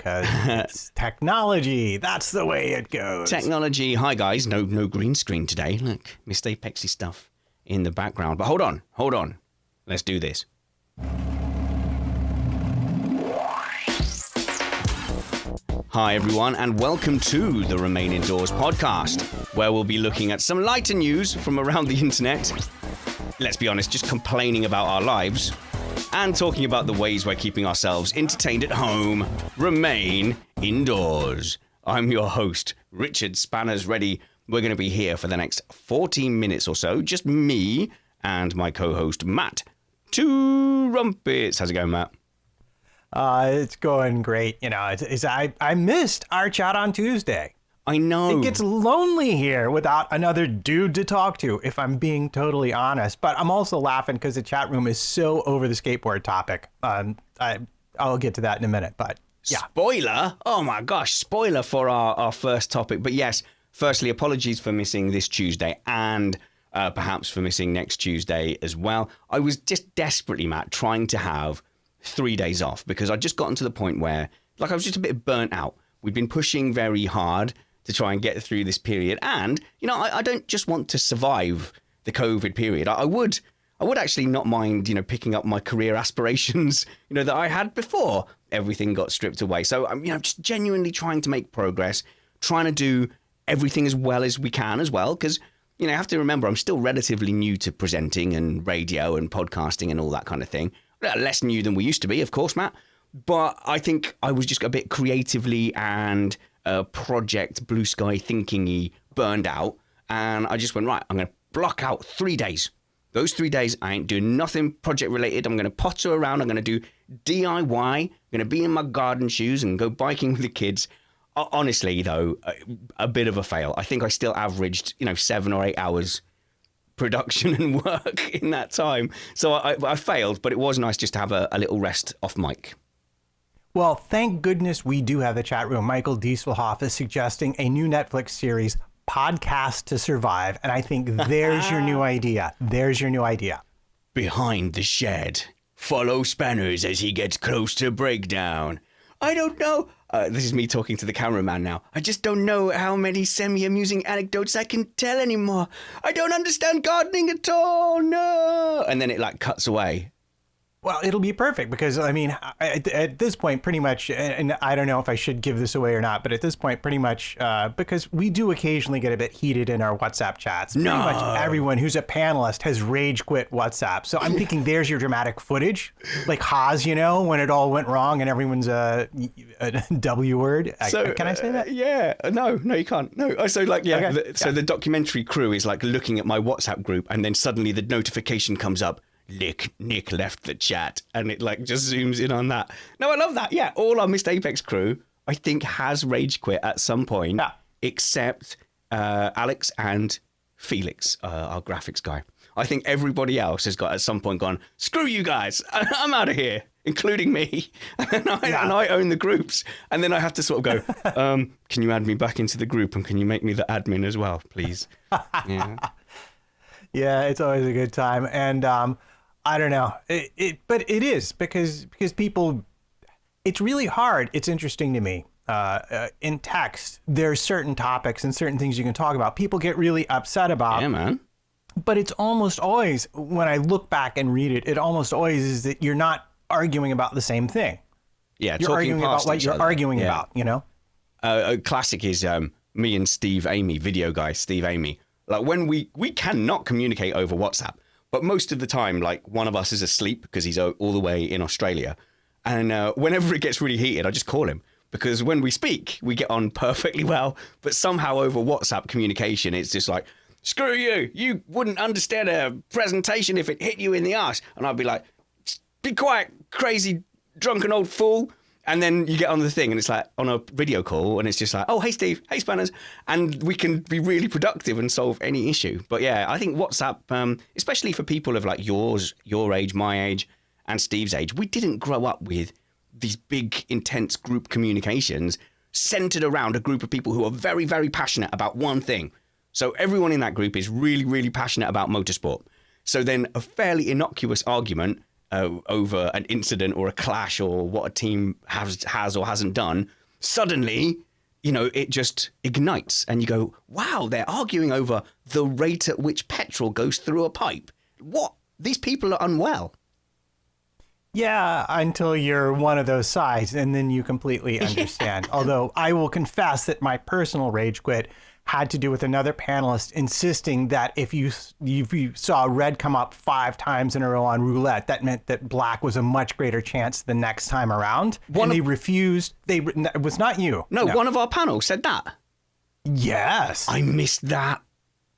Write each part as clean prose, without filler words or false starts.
because it's technology. That's the way it goes. Technology. Hi, guys. No green screen today. Look, Mr. Apexy stuff in the background. But hold on. Let's do this. Hi, everyone, and welcome to the Remain Indoors podcast, where we'll be looking at some lighter news from around the internet. Let's be honest, just complaining about our lives and talking about the ways we're keeping ourselves entertained at home. Remain indoors. I'm your host, Richard Spanners Ready. We're going to be here for the next 14 minutes or so. Just me and my co-host, Matt Two Rumpets. How's it going, Matt? It's going great. You know, I missed our chat on Tuesday. I know. It gets lonely here without another dude to talk to, if I'm being totally honest. But I'm also laughing because the chat room is so over the skateboard topic. I'll get to that in a minute, but yeah. Spoiler? Oh my gosh, spoiler for our first topic. But yes, firstly, apologies for missing this Tuesday and perhaps for missing next Tuesday as well. I was just desperately, Matt, trying to have 3 days off because I'd just gotten to the point where, like, I was just a bit burnt out. We'd been pushing very hard to try and get through this period. And, you know, I don't just want to survive the COVID period. I would actually not mind, you know, picking up my career aspirations, you know, that I had before everything got stripped away. So I'm, you know, just genuinely trying to make progress, trying to do everything as well as we can as well. Because, you know, I have to remember, I'm still relatively new to presenting and radio and podcasting and all that kind of thing. Less new than we used to be, of course, Matt. But I think I was just a bit creatively and project blue sky thinking-y burned out. And I just went, right, I'm going to block out 3 days. Those 3 days, I ain't doing nothing project related. I'm going to potter around. I'm going to do DIY. I'm going to be in my garden shoes and go biking with the kids. Honestly, though, a bit of a fail. I think I still averaged, you know, 7 or 8 hours production and work in that time. So I failed, but it was nice just to have a little rest off mic. Well, thank goodness we do have the chat room. Michael Dieselhoff is suggesting a new Netflix series, Podcast to Survive. And I think there's your new idea. There's your new idea. Behind the shed. Follow Spanners as he gets close to breakdown. I don't know. This is me talking to the cameraman now. I just don't know how many semi-amusing anecdotes I can tell anymore. I don't understand gardening at all. No. And then it like cuts away. Well, it'll be perfect because, I mean, at this point, pretty much, and I don't know if I should give this away or not, but at this point, pretty much, because we do occasionally get a bit heated in our WhatsApp chats. Pretty much everyone who's a panelist has rage quit WhatsApp. So I'm thinking there's your dramatic footage, like Haas, you know, when it all went wrong and everyone's a W word. So, can I say that? Yeah. No, you can't. No. So like, yeah. Okay. So the documentary crew is like looking at my WhatsApp group and then suddenly the notification comes up. Nick left the chat, and it like just zooms in on that. No, I love that. Yeah, all our Missed Apex crew, I think, has rage quit at some point, except Alex and Felix, our graphics guy. I think everybody else has got at some point gone, screw you guys, I'm out of here, including me. And I own the groups. And then I have to sort of go, can you add me back into the group, and can you make me the admin as well, please? Yeah. Yeah, it's always a good time. And I don't know, but it is because people, it's really hard. It's interesting to me. In text, there's certain topics and certain things you can talk about. People get really upset about. Yeah, man. But it's almost always, when I look back and read it, it almost always is that you're not arguing about the same thing. Yeah, you're arguing about what you're arguing about, you know? A classic is me and Steve Amy, video guy Steve Amy. Like when we cannot communicate over WhatsApp. But most of the time, like, one of us is asleep because he's all the way in Australia. And whenever it gets really heated, I just call him. Because when we speak, we get on perfectly well. But somehow over WhatsApp communication, it's just like, screw you. You wouldn't understand a presentation if it hit you in the arse. And I'd be like, be quiet, crazy, drunken old fool. And then you get on the thing and it's like on a video call and it's just like, oh, hey, Steve, hey, Spanners. And we can be really productive and solve any issue. But yeah, I think WhatsApp, especially for people of like your age, my age and Steve's age, we didn't grow up with these big, intense group communications centered around a group of people who are very, very passionate about one thing. So everyone in that group is really, really passionate about motorsport. So then a fairly innocuous argument over an incident or a clash or what a team has or hasn't done, suddenly, it just ignites and you go, wow, they're arguing over the rate at which petrol goes through a pipe. What? These people are unwell. Yeah, until you're one of those sides, and then you completely understand. Although I will confess that my personal rage quit had to do with another panelist insisting that if you saw red come up 5 times in a row on roulette, that meant that black was a much greater chance the next time around. They refused. It was not you. No, one of our panel said that. Yes. I missed that.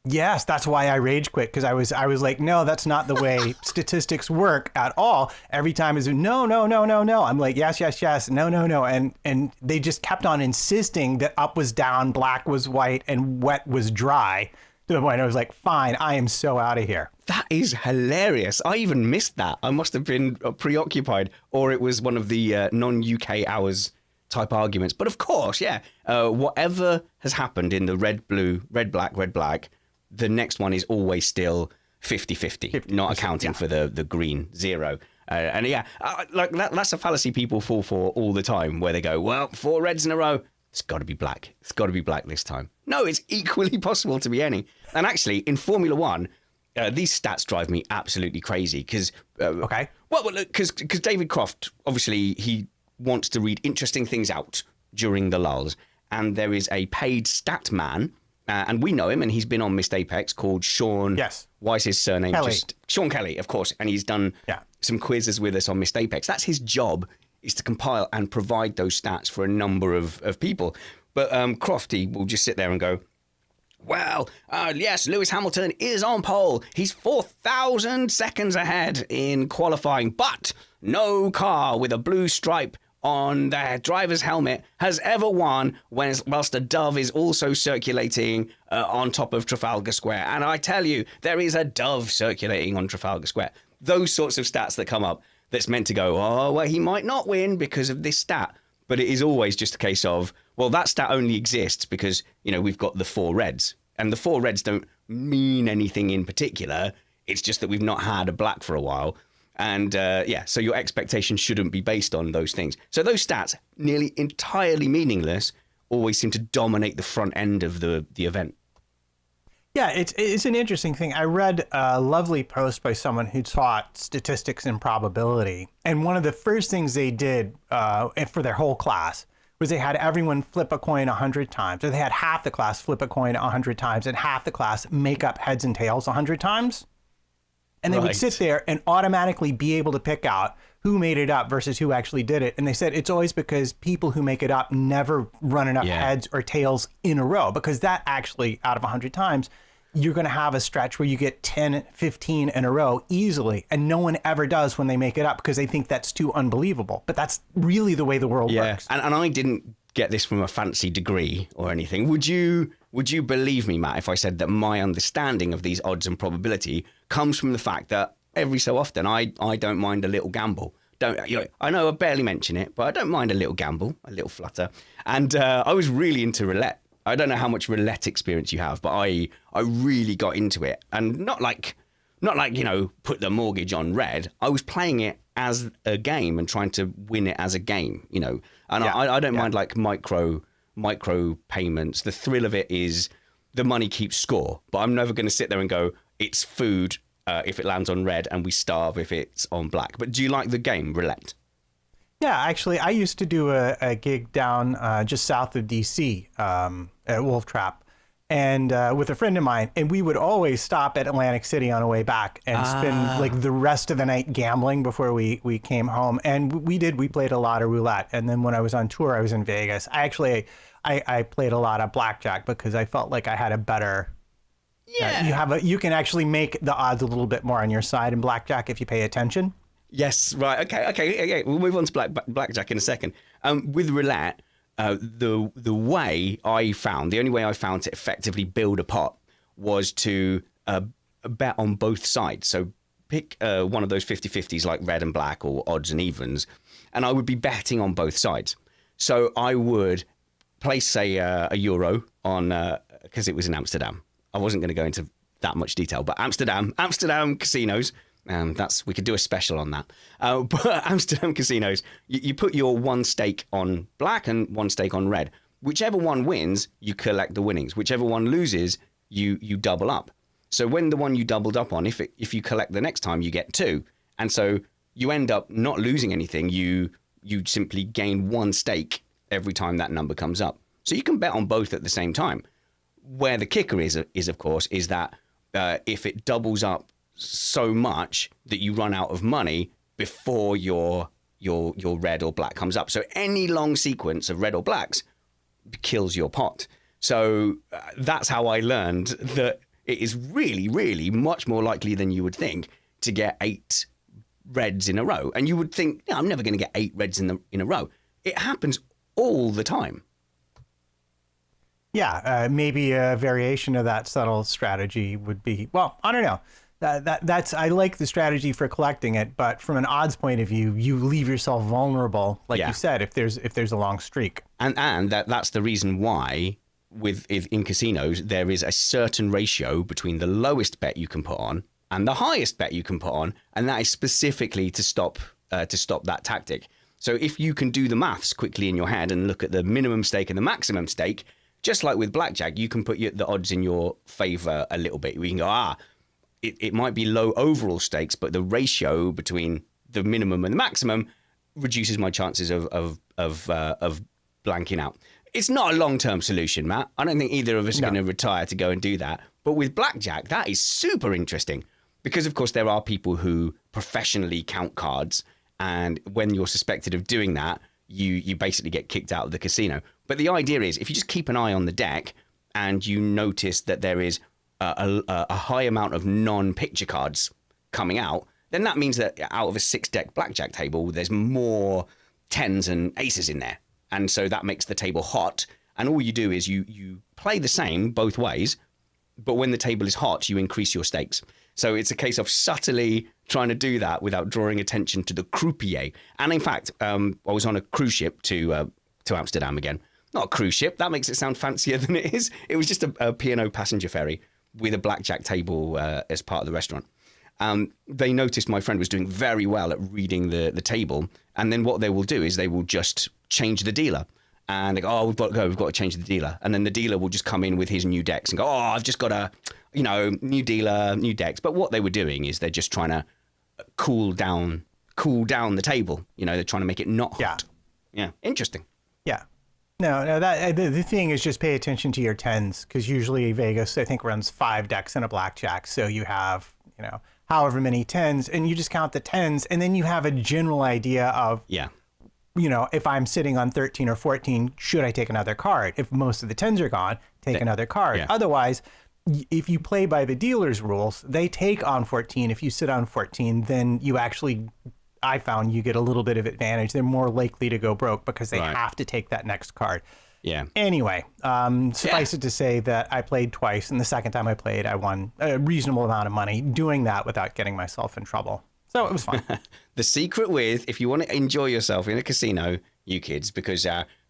Yes, that's why I rage quit, because I was like, no, that's not the way statistics work at all. Every time it's no. I'm like, yes, no. And they just kept on insisting that up was down, black was white, and wet was dry. To the point I was like, fine, I am so out of here. That is hilarious. I even missed that. I must have been preoccupied, or it was one of the non-UK hours type arguments. But of course, yeah, whatever has happened in the red, blue, red, black, the next one is always still 50-50, not accounting for the green 0. And yeah, like that's a fallacy people fall for all the time, where they go, well, 4 reds in a row, it's got to be black. It's got to be black this time. No, it's equally possible to be any. And actually, in Formula One, these stats drive me absolutely crazy because, okay, well, because David Croft, obviously, he wants to read interesting things out during the lulls, and there is a paid stat man. And we know him, and he's been on Missed Apex, called Sean. Yes. Why is his surname? Kelly. Sean Kelly, of course. And he's done some quizzes with us on Missed Apex. That's his job, is to compile and provide those stats for a number of people. But Crofty will just sit there and go, well, yes, Lewis Hamilton is on pole. He's 4,000 seconds ahead in qualifying, but no car with a blue stripe on their driver's helmet has ever won whilst a dove is also circulating on top of Trafalgar Square. And I tell you, there is a dove circulating on Trafalgar Square. Those sorts of stats that come up that's meant to go, oh, well, he might not win because of this stat. But it is always just a case of, well, that stat only exists because, we've got the 4 reds. And the 4 reds don't mean anything in particular. It's just that we've not had a black for a while. And so your expectations shouldn't be based on those things. So those stats, nearly entirely meaningless, always seem to dominate the front end of the event. Yeah, it's an interesting thing. I read a lovely post by someone who taught statistics and probability. And one of the first things they did for their whole class was they had everyone flip a coin 100 times. Or they had half the class flip a coin 100 times and half the class make up heads and tails 100 times. And they would sit there and automatically be able to pick out who made it up versus who actually did it. And they said it's always because people who make it up never run enough heads or tails in a row, because that actually, out of 100 times, you're going to have a stretch where you get 10, 15 in a row easily. And no one ever does when they make it up because they think that's too unbelievable. But that's really the way the world works. And I didn't get this from a fancy degree or anything. Would you believe me, Matt, if I said that my understanding of these odds and probability comes from the fact that every so often I don't mind a little gamble. I know I barely mention it, but I don't mind a little gamble, a little flutter. And I was really into roulette. I don't know how much roulette experience you have, but I really got into it. And not like put the mortgage on red. I was playing it as a game and trying to win it as a game, And I don't mind like micro payments. The thrill of it is the money keeps score, but I'm never going to sit there and go, it's food if it lands on red and we starve if it's on black. But do you like the game roulette? Yeah, actually, I used to do a gig down just south of DC at Wolf Trap, and with a friend of mine, and we would always stop at Atlantic City on our way back and spend like the rest of the night gambling before we came home. And we played a lot of roulette. And then when I was on tour, I was in Vegas. I played a lot of blackjack because I felt like I had a better. You can actually make the odds a little bit more on your side in blackjack if you pay attention. Yes, right. Okay. We'll move on to blackjack in a second. With roulette, the only way I found to effectively build a pot was to bet on both sides. So pick one of those 50-50s like red and black or odds and evens, and I would be betting on both sides. So I would place, say, a euro on, because it was in Amsterdam. I wasn't going to go into that much detail, but Amsterdam casinos, We could do a special on that. But Amsterdam casinos, you put your one stake on black and one stake on red. Whichever one wins, you collect the winnings. Whichever one loses, you double up. So when the one you doubled up on, if you collect the next time, you get 2. And so you end up not losing anything. You simply gain one stake every time that number comes up. So you can bet on both at the same time. Where the kicker is of course, is that if it doubles up so much that you run out of money before your red or black comes up. So any long sequence of red or blacks kills your pot. So that's how I learned that it is really, really much more likely than you would think to get 8 reds in a row. And you would think, yeah, I'm never going to get 8 reds in a row. It happens all the time. Yeah, maybe a variation of that subtle strategy would be, well, I don't know. That's I like the strategy for collecting it, but from an odds point of view, you leave yourself vulnerable, like you said, if there's a long streak. And that's the reason why in casinos there is a certain ratio between the lowest bet you can put on and the highest bet you can put on, and that is specifically to stop that tactic. So if you can do the maths quickly in your head and look at the minimum stake and the maximum stake, just like with blackjack, you can put the odds in your favor a little bit. We can go, it might be low overall stakes, but the ratio between the minimum and the maximum reduces my chances of blanking out. It's not a long-term solution, Matt. I don't think either of us are going to retire to go and do that. But with blackjack, that is super interesting because, of course, there are people who professionally count cards, and when you're suspected of doing that, you basically get kicked out of the casino. But the idea is, if you just keep an eye on the deck and you notice that there is a high amount of non-picture cards coming out, then that means that out of a 6-deck blackjack table, there's more 10s and aces in there. And so that makes the table hot. And all you do is you play the same both ways, but when the table is hot, you increase your stakes. So it's a case of subtly trying to do that without drawing attention to the croupier. And in fact, I was on a cruise ship to Amsterdam again. Not a cruise ship. That makes it sound fancier than it is. It was just a P&O passenger ferry with a blackjack table as part of the restaurant. They noticed my friend was doing very well at reading the table. And then what they will do is they will just change the dealer. And they go, we've got to change the dealer. And then the dealer will just come in with his new decks and go, I've just got a, new dealer, new decks. But what they were doing is they're just trying to cool down the table. They're trying to make it not hot. Yeah. Interesting. Yeah. No, that the thing is just pay attention to your 10s, because usually Vegas, I think, runs 5 decks in a blackjack. So you have, however many 10s, and you just count the 10s, and then you have a general idea of, if I'm sitting on 13 or 14, should I take another card? If most of the 10s are gone, take another card. Yeah. Otherwise, if you play by the dealer's rules, they take on 14. If you sit on 14, then you actually, I found, you get a little bit of advantage. They're more likely to go broke because they have to take that next card. Yeah. Anyway, suffice it to say that I played twice, and the second time I played, I won a reasonable amount of money doing that without getting myself in trouble. So it was fun. The secret if you want to enjoy yourself in a casino, you kids, because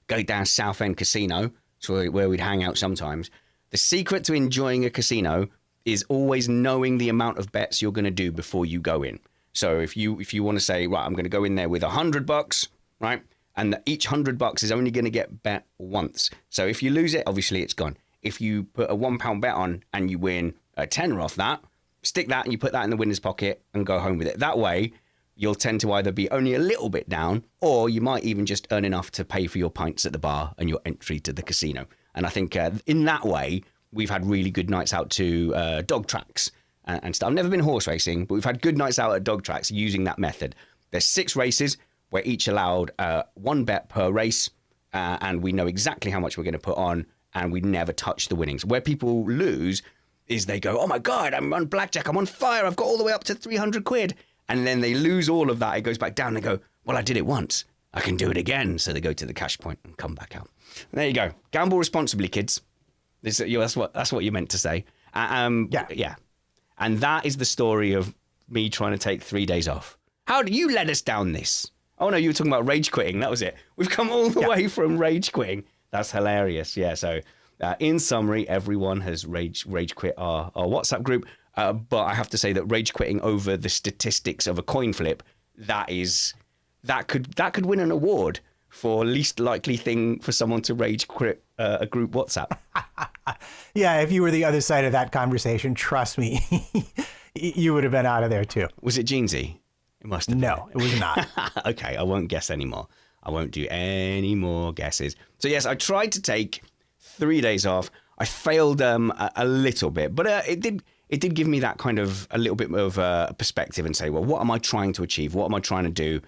go down Southend Casino, it's where we'd hang out sometimes. The secret to enjoying a casino is always knowing the amount of bets you're going to do before you go in. So if you want to say, right, I'm going to go in there with $100, right? And each $100 is only going to get bet once. So if you lose it, obviously it's gone. If you put a £1 bet on and you win a tenner off that, stick that and you put that in the winner's pocket and go home with it. That way, you'll tend to either be only a little bit down, or you might even just earn enough to pay for your pints at the bar and your entry to the casino. And I think in that way, we've had really good nights out to dog tracks and stuff. I've never been horse racing, but we've had good nights out at dog tracks using that method. There's 6 races. We're each allowed 1 bet per race, and we know exactly how much we're going to put on, and we never touch the winnings. Where people lose is they go, oh my God, I'm on blackjack, I'm on fire, I've got all the way up to 300 quid. And then they lose all of that. It goes back down and they go, well, I did it once, I can do it again. So they go to the cash point and come back out. And there you go. Gamble responsibly, kids. That's what you meant to say. Yeah. And that is the story of me trying to take 3 days off. How do you let us down this? Oh no, you were talking about rage quitting. That was it. We've come all the way from rage quitting. That's hilarious. Yeah. So in summary, everyone has rage quit our WhatsApp group. But I have to say that rage quitting over the statistics of a coin flip, that could win an award for least likely thing for someone to rage quit a group WhatsApp. Yeah, if you were the other side of that conversation, trust me, you would have been out of there too. Was it Jeansy? It must have been. No, it was not. Okay, I won't guess anymore. I won't do any more guesses. So yes, I tried to take 3 days off. I failed a little bit, but it did give me that kind of a little bit of perspective and say, well, what am I trying to achieve? What am I trying to do?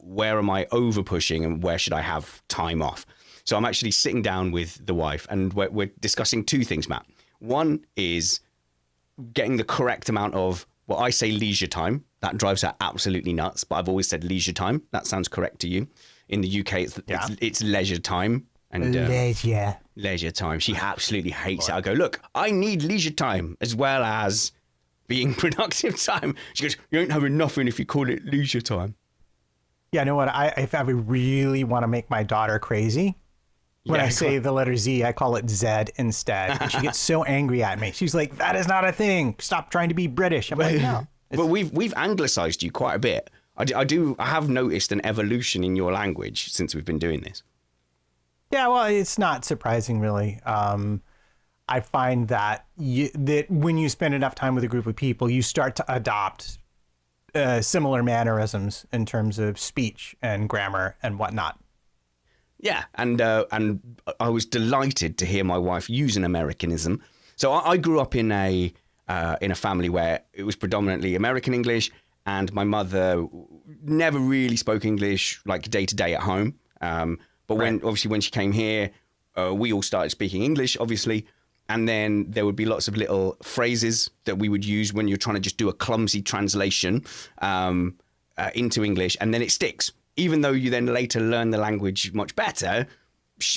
Where am I over pushing and where should I have time off? So I'm actually sitting down with the wife and we're discussing two things, Matt. One is getting the correct amount of, well, I say leisure time. That drives her absolutely nuts, but I've always said leisure time. That sounds correct to you. In the UK, it's leisure time. And leisure time. She absolutely hates it. I go, look, I need leisure time as well as being productive time. She goes, you don't have nothing if you call it leisure time. Yeah, you know what? If I really want to make my daughter crazy, when I say the letter Z, I call it Zed instead. And she gets so angry at me. She's like, that is not a thing. Stop trying to be British. I'm like, no. But we've anglicized you quite a bit. I have noticed an evolution in your language since we've been doing this. Yeah, well, it's not surprising, really. I find that that when you spend enough time with a group of people, you start to adopt similar mannerisms in terms of speech and grammar and whatnot. Yeah, and I was delighted to hear my wife use an Americanism. So I grew up in a family where it was predominantly American English, and my mother never really spoke English like day to day at home. But when she came here, we all started speaking English, obviously. And then there would be lots of little phrases that we would use when you're trying to just do a clumsy translation into English, and then it sticks. Even though you then later learn the language much better,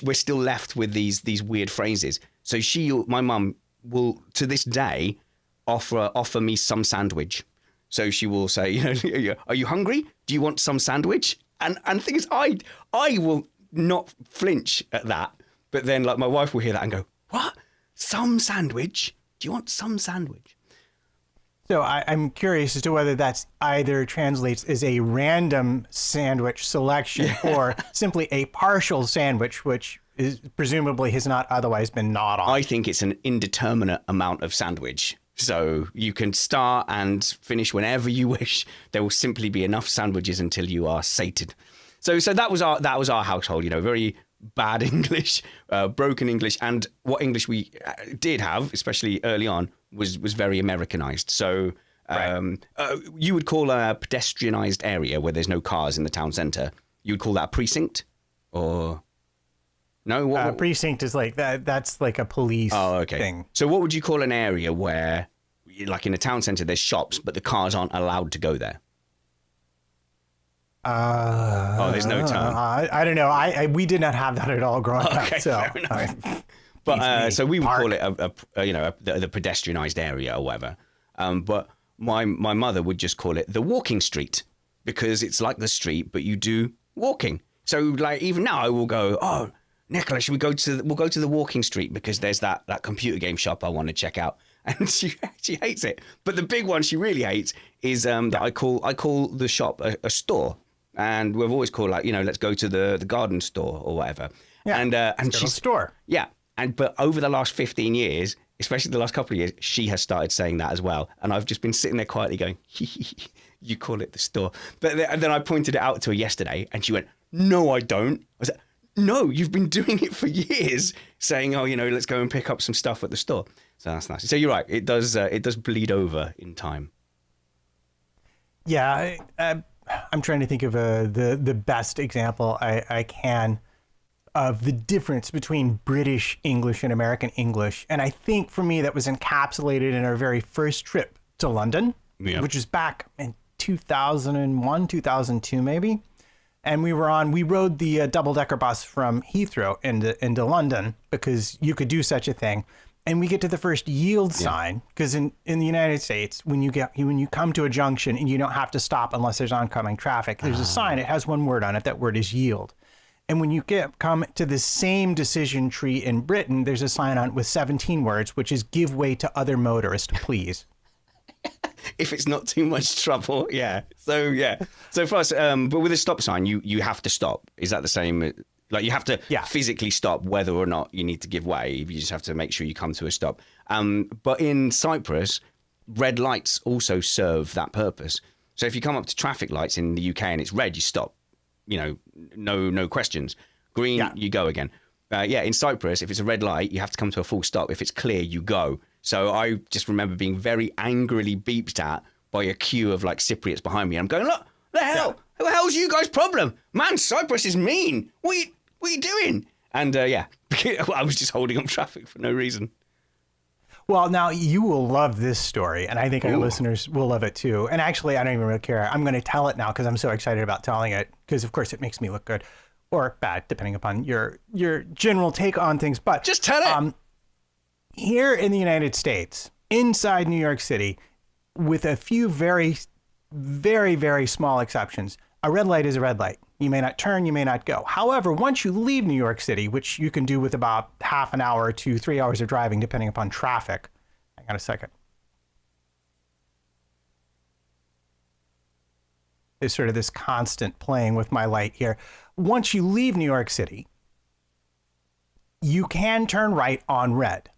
we're still left with these weird phrases. So my mum will, to this day, offer me some sandwich. So she will say, are you hungry? Do you want some sandwich? And the thing is, I will not flinch at that. But then like my wife will hear that and go, what? Some sandwich? Do you want some sandwich? So I'm curious as to whether that's either translates as a random sandwich selection or simply a partial sandwich, which is presumably has not otherwise been gnawed on. I think it's an indeterminate amount of sandwich. So you can start and finish whenever you wish. There will simply be enough sandwiches until you are sated. So that was our household, very bad English, broken English, and what English we did have, especially early on, was very Americanized. So you would call a pedestrianized area where there's no cars in the town center, you would call that a precinct, or no? Precinct is like that. That's like a police thing. So what would you call an area where, like in a town center, there's shops, but the cars aren't allowed to go there? There's no term. I don't know. We did not have that at all growing up. So, but so we would call it the pedestrianized area or whatever. But my mother would just call it the walking street because it's like the street, but you do walking. So like even now I will go, oh, Nicola, we'll go to the walking street because there's that computer game shop I want to check out. And she hates it. But the big one she really hates is that I call the shop a store. And we've always called let's go to the garden store or whatever. Yeah, and she's store. Yeah. But over the last 15 years, especially the last couple of years, she has started saying that as well. And I've just been sitting there quietly going, you call it the store. But then I pointed it out to her yesterday and she went, no, I don't. I was like, no, you've been doing it for years, saying, oh, let's go and pick up some stuff at the store. So that's nice. So you're right. It does bleed over in time. Yeah. I'm trying to think of the best example I can of the difference between British English and American English. And I think for me that was encapsulated in our very first trip to London, which was back in 2001, 2002 maybe. And we rode the double-decker bus from Heathrow into London because you could do such a thing. And we get to the first yield sign because in the United States, when you come to a junction and you don't have to stop unless there's oncoming traffic, there's a sign. It has one word on it. That word is yield. And when you come to the same decision tree in Britain, there's a sign on it with 17 words, which is give way to other motorists, please. if it's not too much trouble. Yeah. So for us, but with a stop sign, you have to stop. Is that the same? Like you have to physically stop whether or not you need to give way. You just have to make sure you come to a stop. But in Cyprus, red lights also serve that purpose. So if you come up to traffic lights in the UK and it's red, you stop. No questions. Green, you go again. In Cyprus, if it's a red light, you have to come to a full stop. If it's clear, you go. So I just remember being very angrily beeped at by a queue of like Cypriots behind me. I'm going, look, the hell? Who the hell's you guys' problem? Man, Cyprus is mean. What are you doing? And I was just holding up traffic for no reason. Well, now you will love this story, and I think our listeners will love it too. And actually, I don't even really care. I'm going to tell it now because I'm so excited about telling it because, of course, it makes me look good or bad, depending upon your general take on things. But just tell it. Here in the United States, inside New York City, with a few very, very, very small exceptions, a red light is a red light. You may not turn, you may not go. However, once you leave New York City, which you can do with about half an hour to 3 hours of driving, depending upon traffic. Hang on a second. There's sort of this constant playing with my light here. Once you leave New York City, you can turn right on red.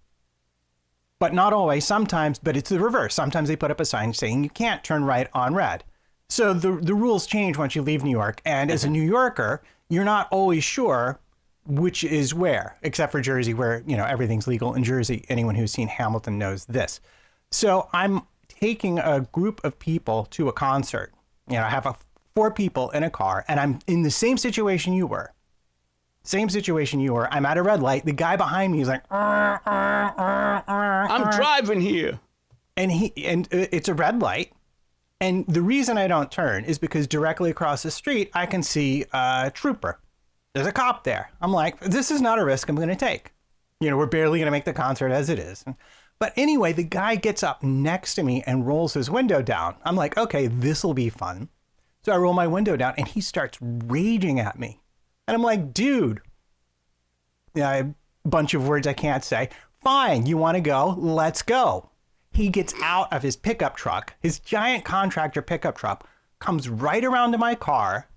But not always, sometimes, but it's the reverse. Sometimes they put up a sign saying you can't turn right on red. So the rules change once you leave New York. And as a New Yorker, you're not always sure which is where, except for Jersey, where, everything's legal in Jersey. Anyone who's seen Hamilton knows this. So I'm taking a group of people to a concert. I have 4 people in a car, and I'm in the same situation you were. I'm at a red light. The guy behind me is like, I'm driving here. And it's a red light. And the reason I don't turn is because directly across the street, I can see a trooper. There's a cop there. I'm like, this is not a risk I'm going to take. We're barely going to make the concert as it is. But anyway, the guy gets up next to me and rolls his window down. I'm like, okay, this will be fun. So I roll my window down and he starts raging at me. And I'm like, dude, a bunch of words I can't say. Fine, you want to go? Let's go. He gets out of his pickup truck, his giant contractor pickup truck, comes right around to my car,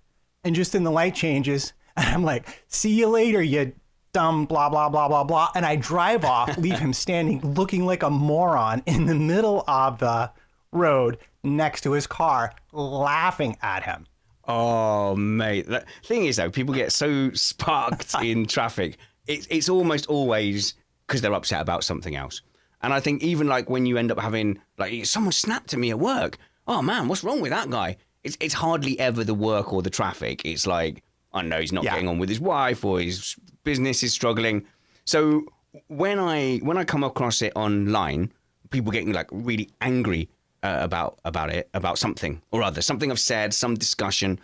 and just then the light changes, and I'm like, see you later, you dumb blah, blah, blah, blah, blah. And I drive off, leave him standing looking like a moron in the middle of the road next to his car, laughing at him. Oh, mate. The thing is, though, people get so sparked in traffic. It's almost always because they're upset about something else. And I think even like when you end up having, like, someone snapped at me at work. Oh, man, what's wrong with that guy? It's hardly ever the work or the traffic. It's like, I know he's not getting on with his wife or his business is struggling. So when I come across it online, people getting like really angry about it, about something or other, something I've said, some discussion,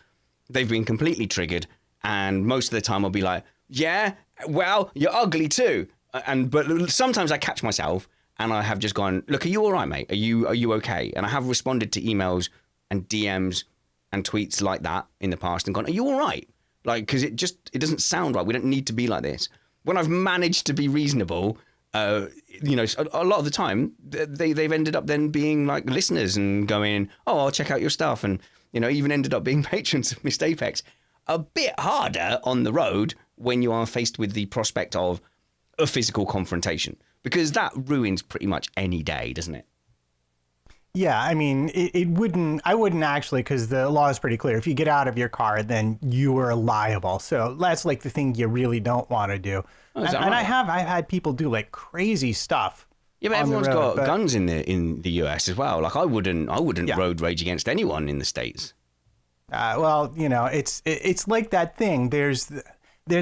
they've been completely triggered. And most of the time I'll be like, yeah, well, you're ugly too. But sometimes I catch myself. And I have just gone, look, are you all right, mate? Are you okay? And I have responded to emails and DMs and tweets like that in the past and gone, are you all right? Like, because it doesn't sound right. We don't need to be like this. When I've managed to be reasonable, a lot of the time, they've ended up then being like listeners and going, oh, I'll check out your stuff. And, even ended up being patrons of Missed Apex. A bit harder on the road when you are faced with the prospect of a physical confrontation. Because that ruins pretty much any day, doesn't it? Yeah, I mean, I wouldn't actually, because the law is pretty clear. If you get out of your car, then you are liable. So that's like the thing you really don't want to do. Oh, and right? I've had people do like crazy stuff. Yeah, but everyone's got guns in the US as well. Like I wouldn't road rage against anyone in the States. Well, it's like that thing. There's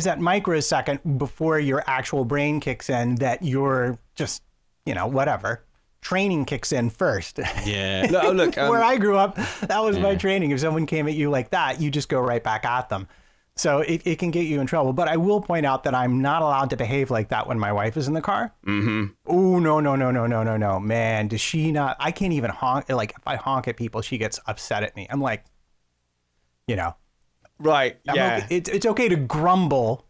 that microsecond before your actual brain kicks in that you're just, whatever. Training kicks in first. Yeah. Look, where I grew up, that was my training. If someone came at you like that, you just go right back at them. So it can get you in trouble. But I will point out that I'm not allowed to behave like that when my wife is in the car. Mm-hmm. Oh, no. Man, does she not? I can't even honk. Like, if I honk at people, she gets upset at me. I'm like, Right. Yeah. It's okay to grumble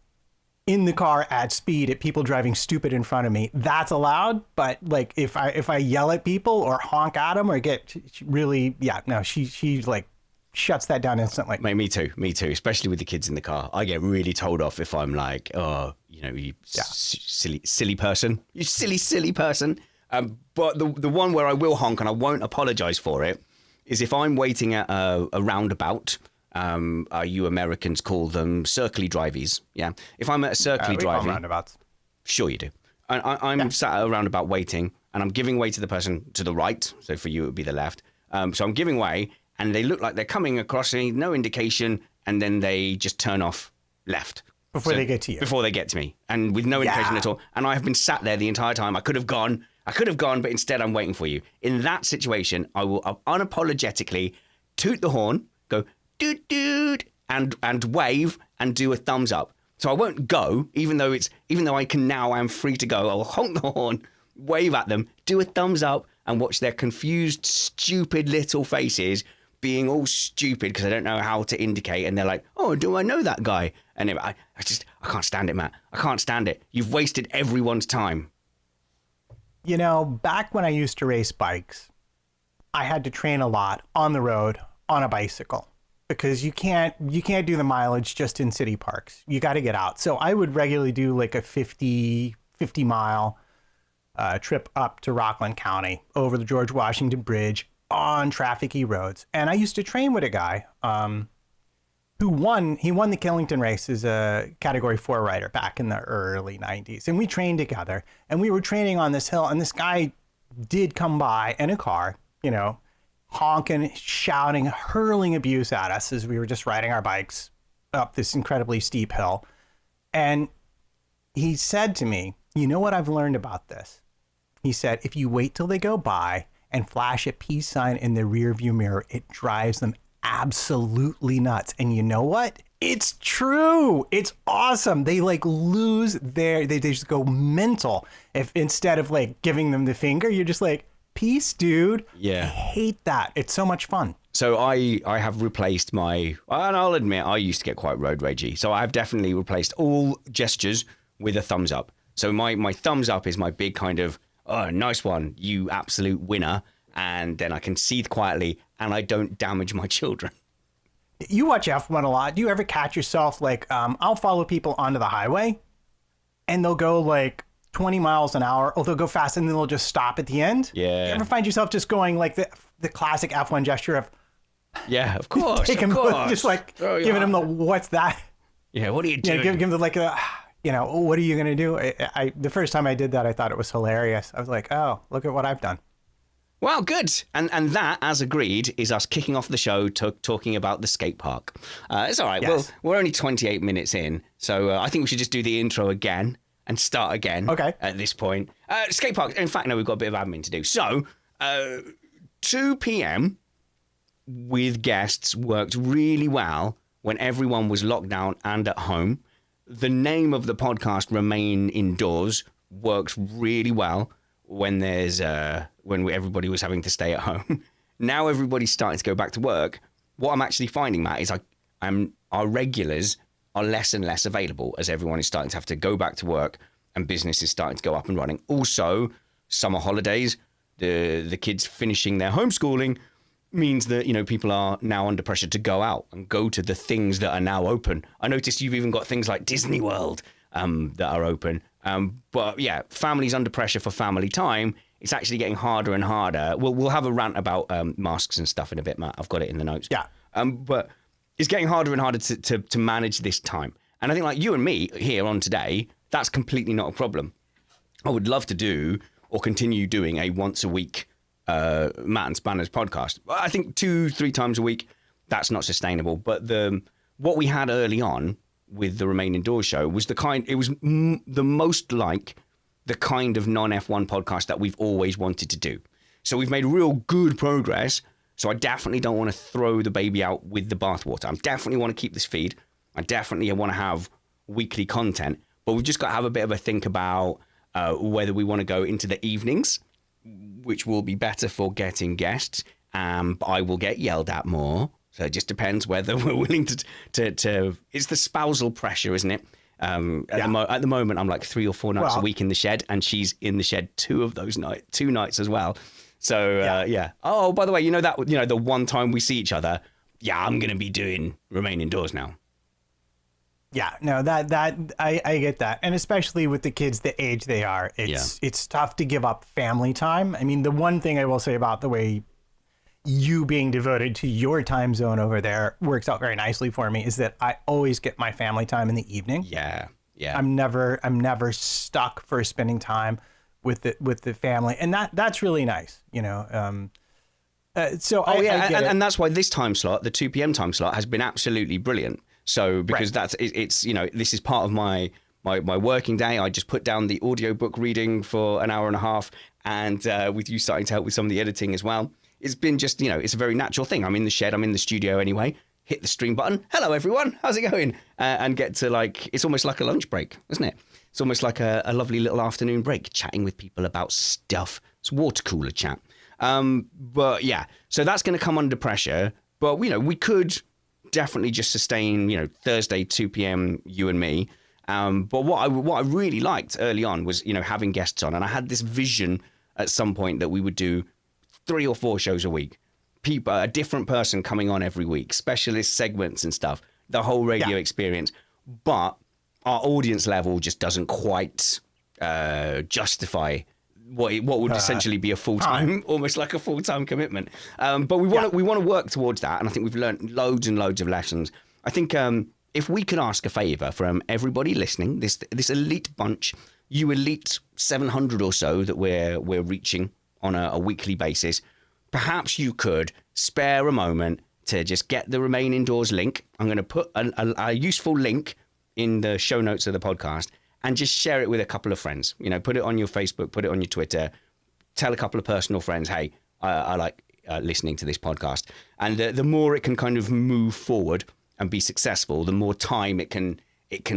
in the car at speed at people driving stupid in front of me, that's allowed. But like if I yell at people or honk at them or get really, she like shuts that down instantly. Mate, me too. Especially with the kids in the car, I get really told off if I'm like, oh, you silly person, you silly person. But the one where I will honk and I won't apologize for it is if I'm waiting at a roundabout. You Americans call them circly driveys. Yeah. If I'm at a circly drivey. Roundabouts. Sure you do. I'm sat at a roundabout waiting and I'm giving way to the person to the right. So for you, it would be the left. So I'm giving way and they look like they're coming across me, no indication. And then they just turn off left. Before they get to you. Before they get to me. And with no indication at all. And I have been sat there the entire time. I could have gone, but instead I'm waiting for you. In that situation, I will unapologetically toot the horn, go, doot, and wave and do a thumbs up. So I won't go, even though I'm free to go. I'll honk the horn, wave at them, do a thumbs up, and watch their confused, stupid little faces being all stupid because I don't know how to indicate. And they're like, oh, do I know that guy? And I can't stand it, Matt. I can't stand it. You've wasted everyone's time. You know, back when I used to race bikes, I had to train a lot on the road on a bicycle. Because you can't do the mileage just in city parks. You got to get out. So I would regularly do like a 50 mile trip up to Rockland County over the George Washington Bridge on trafficy roads. And I used to train with a guy who won the Killington race as a Category 4 rider back in the early 90s. And we trained together. And we were training on this hill. And this guy did come by in a car, you know, honking, shouting, hurling abuse at us as we were just riding our bikes up this incredibly steep hill. And he said to me, you know what I've learned about this? He said, if you wait till they go by and flash a peace sign in the rear view mirror, it drives them absolutely nuts. And you know what? It's true. It's awesome. They like they just go mental. If instead of like giving them the finger, you're just like, peace, dude. Yeah. I hate that. It's so much fun. So I have replaced and I'll admit, I used to get quite road ragey. So I've definitely replaced all gestures with a thumbs up. So my thumbs up is my big kind of, oh, nice one, you absolute winner. And then I can seethe quietly and I don't damage my children. You watch F1 a lot. Do you ever catch yourself like, I'll follow people onto the highway and they'll go like 20 miles an hour, or they'll go fast and then they'll just stop at the end. Yeah. You ever find yourself just going like the classic F1 gesture of, yeah, of course, just like giving him the, what's that? Yeah, what are you doing? Yeah, give him the like, what are you going to do? I the first time I did that, I thought it was hilarious. I was like, oh, look at what I've done. Well, good. And that, as agreed, is us kicking off the show talking about the skate park. It's all right. Yes. Well, we're only 28 minutes in, so I think we should just do the intro again. And start again. Okay. At this point. Skate park. In fact, no, we've got a bit of admin to do. So, 2 p.m. with guests worked really well when everyone was locked down and at home. The name of the podcast, Remain Indoors, works really well when everybody was having to stay at home. Now everybody's starting to go back to work. What I'm actually finding, Matt, is our regulars are less and less available as everyone is starting to have to go back to work and business is starting to go up and running. Also, summer holidays, the kids finishing their homeschooling means that, people are now under pressure to go out and go to the things that are now open. I noticed you've even got things like Disney World that are open. But yeah, families under pressure for family time. It's actually getting harder and harder. We'll have a rant about masks and stuff in a bit, Matt. I've got it in the notes. Yeah. But it's getting harder and harder to manage this time. And I think like you and me here on today, that's completely not a problem. I would love to do or continue doing a once a week Matt and Spanners podcast. I think 2-3 times a week, that's not sustainable. But what we had early on with the Remain Indoors show was the most like the kind of non-F1 podcast that we've always wanted to do. So we've made real good progress. So I definitely don't want to throw the baby out with the bathwater. I definitely want to keep this feed. I definitely want to have weekly content. But we've just got to have a bit of a think about whether we want to go into the evenings, which will be better for getting guests. I will get yelled at more. So it just depends whether we're willing to it's the spousal pressure, isn't it? At the moment, I'm like 3 or 4 nights a week in the shed, and she's in the shed 2 nights as well. So yeah. Oh, by the way, the one time we see each other, I'm going to be doing Remain Indoors now. Yeah, no, that I get that. And especially with the kids the age they are, it's tough to give up family time. I mean, the one thing I will say about the way you being devoted to your time zone over there works out very nicely for me is that I always get my family time in the evening. Yeah. I'm never stuck for spending time with the family. And that's really nice, So and that's why this time slot, the 2 p.m. time slot, has been absolutely brilliant. So because it's this is part of my working day. I just put down the audiobook reading for an hour and a half, and with you starting to help with some of the editing as well, it's been just it's a very natural thing. I'm in the shed, I'm in the studio anyway. Hit the stream button. Hello everyone, how's it going? And get to it's almost like a lunch break, isn't it? It's almost like a lovely little afternoon break, chatting with people about stuff. It's water cooler chat. But yeah, so that's going to come under pressure. But we could definitely just sustain, Thursday 2 p.m. you and me. But what I really liked early on was having guests on, and I had this vision at some point that we would do 3 or 4 shows a week. A different person coming on every week, specialist segments and stuff. The whole radio experience, but our audience level just doesn't quite justify what would essentially be a full-time, almost like a full-time commitment. But we want to work towards that, and I think we've learned loads and loads of lessons. I think if we could ask a favor from everybody listening, this elite bunch, you elite 700 or so that we're reaching on a weekly basis, perhaps you could spare a moment to just get the Remain Indoors link. I'm going to put a useful link in the show notes of the podcast, and just share it with a couple of friends. Put it on your Facebook, put it on your Twitter, tell a couple of personal friends, hey, I like listening to this podcast. And the more it can kind of move forward and be successful, the more time it can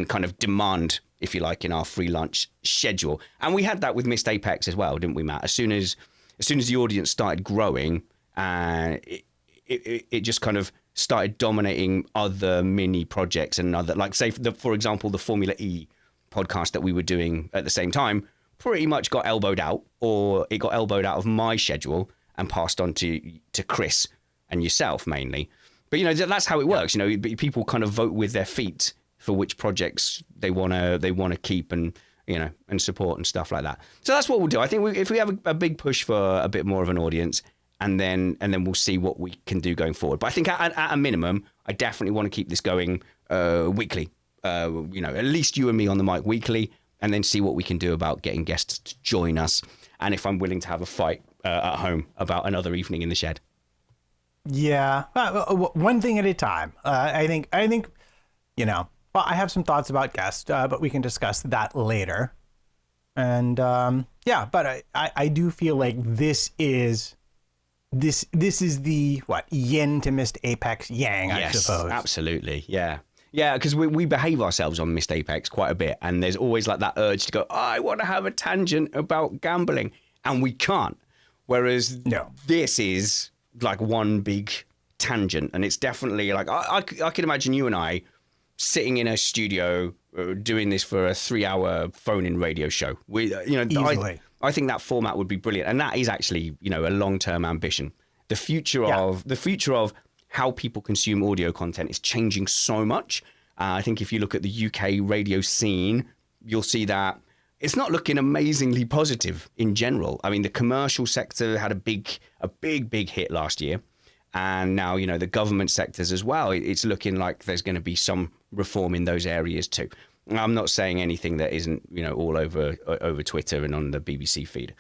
kind of demand, if you like, in our free lunch schedule. And we had that with Missed Apex as well, didn't we, Matt? As soon as the audience started growing, it just kind of started dominating other mini projects and other, like say, for example, the Formula E podcast that we were doing at the same time pretty much got elbowed out, or it got elbowed out of my schedule and passed on to Chris and yourself mainly. But that's how it works. People kind of vote with their feet for which projects they want to keep and and support and stuff like that. So that's what we'll do. I think if we have a big push for a bit more of an audience, and then we'll see what we can do going forward. But I think at a minimum, I definitely want to keep this going weekly. At least you and me on the mic weekly, and then see what we can do about getting guests to join us, and if I'm willing to have a fight at home about another evening in the shed. Yeah, one thing at a time. I think well, I have some thoughts about guests, but we can discuss that later. And but I do feel like this is the yin to Missed Apex yang, I suppose. Absolutely, yeah. Yeah, because we behave ourselves on Missed Apex quite a bit, and there's always like that urge to go, I want to have a tangent about gambling, and we can't. Whereas this is like one big tangent, and it's definitely like, I can imagine you and I sitting in a studio doing this for a 3-hour phone-in radio show. Easily. I think that format would be brilliant, and that is actually a long-term ambition. The future of how people consume audio content is changing so much. I think if you look at the UK radio scene, you'll see that it's not looking amazingly positive in general. I mean, the commercial sector had a big hit last year. And now, the government sectors as well, it's looking like there's going to be some reform in those areas too. I'm not saying anything that isn't, all over Twitter and on the BBC feed.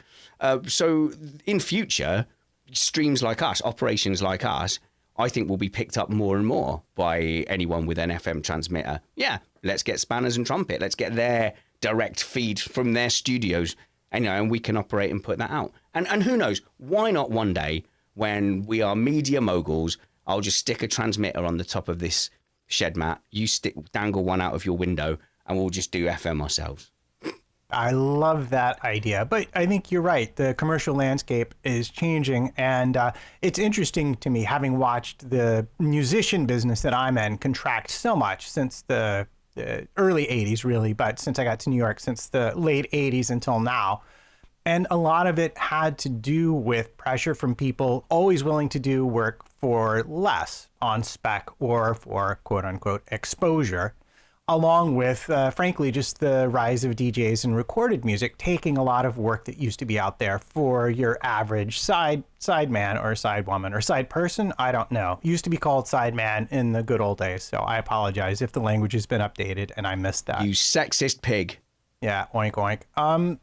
So in future, streams like us, operations like us, I think will be picked up more and more by anyone with an FM transmitter. Yeah, let's get Spanners and Trumpet. Let's get their direct feed from their studios, and we can operate and put that out. And who knows, why not one day when we are media moguls, I'll just stick a transmitter on the top of this shed, Matt. You dangle one out of your window, and we'll just do FM ourselves. I love that idea, but I think you're right. The commercial landscape is changing, and it's interesting to me, having watched the musician business that I'm in contract so much since the the early 80s, really, but since I got to New York, since the late 80s until now. And a lot of it had to do with pressure from people always willing to do work for less on spec or for quote unquote exposure, along with, frankly, just the rise of DJs and recorded music, taking a lot of work that used to be out there for your average side man or side woman or side person. I don't know. Used to be called side man in the good old days. So I apologize if the language has been updated and I missed that. You sexist pig. Yeah, oink oink.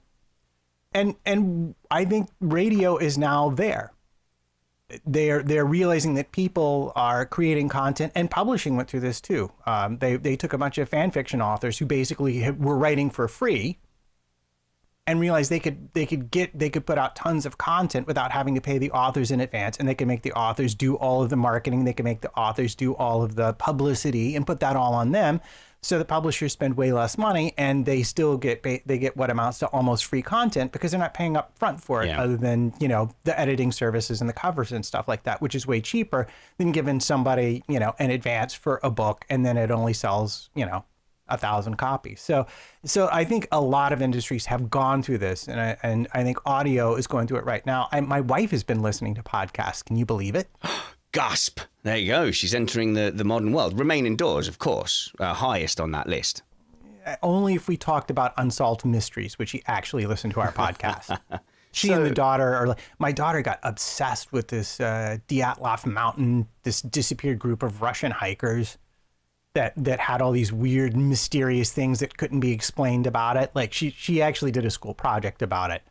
And I think radio is now there. They're realizing that people are creating content, and publishing went through this too. They took a bunch of fan fiction authors who basically were writing for free, and realized they could put out tons of content without having to pay the authors in advance, and they could make the authors do all of the marketing. They can make the authors do all of the publicity and put that all on them. So the publishers spend way less money, and they still get what amounts to almost free content because they're not paying up front for it, other than, you know, the editing services and the covers and stuff like that, which is way cheaper than giving somebody, you know, an advance for a book and then it only sells, you know, 1,000 copies. So I think a lot of industries have gone through this, and I think audio is going through it right now. My wife has been listening to podcasts. Can you believe it? Gasp. There you go. She's entering the modern world. Remain Indoors, of course, highest on that list. Only if we talked about unsolved mysteries, would she actually listen to our podcast. She and the daughter my daughter got obsessed with this Dyatlov Mountain, this disappeared group of Russian hikers that had all these weird, mysterious things that couldn't be explained about it. Like she actually did a school project about it.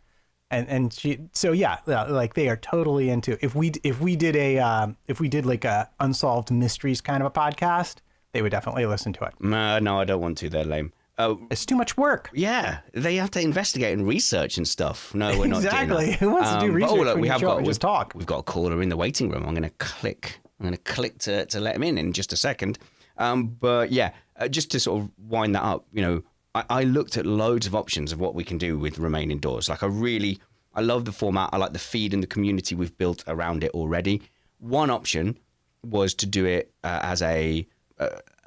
And so yeah, like they are totally into, if we did like a unsolved mysteries kind of a podcast, they would definitely listen to it. No, I don't want to. They're lame. It's too much work. Yeah, they have to investigate and research and stuff. No, we're not exactly. doing that. Who wants to do research look, when just talk? We've got a caller in the waiting room. I'm going to click to let him in just a second. But yeah, just to sort of wind that up, you know, I looked at loads of options of what we can do with Remain Indoors. Like I love the format. I like the feed and the community we've built around it already. One option was to do it as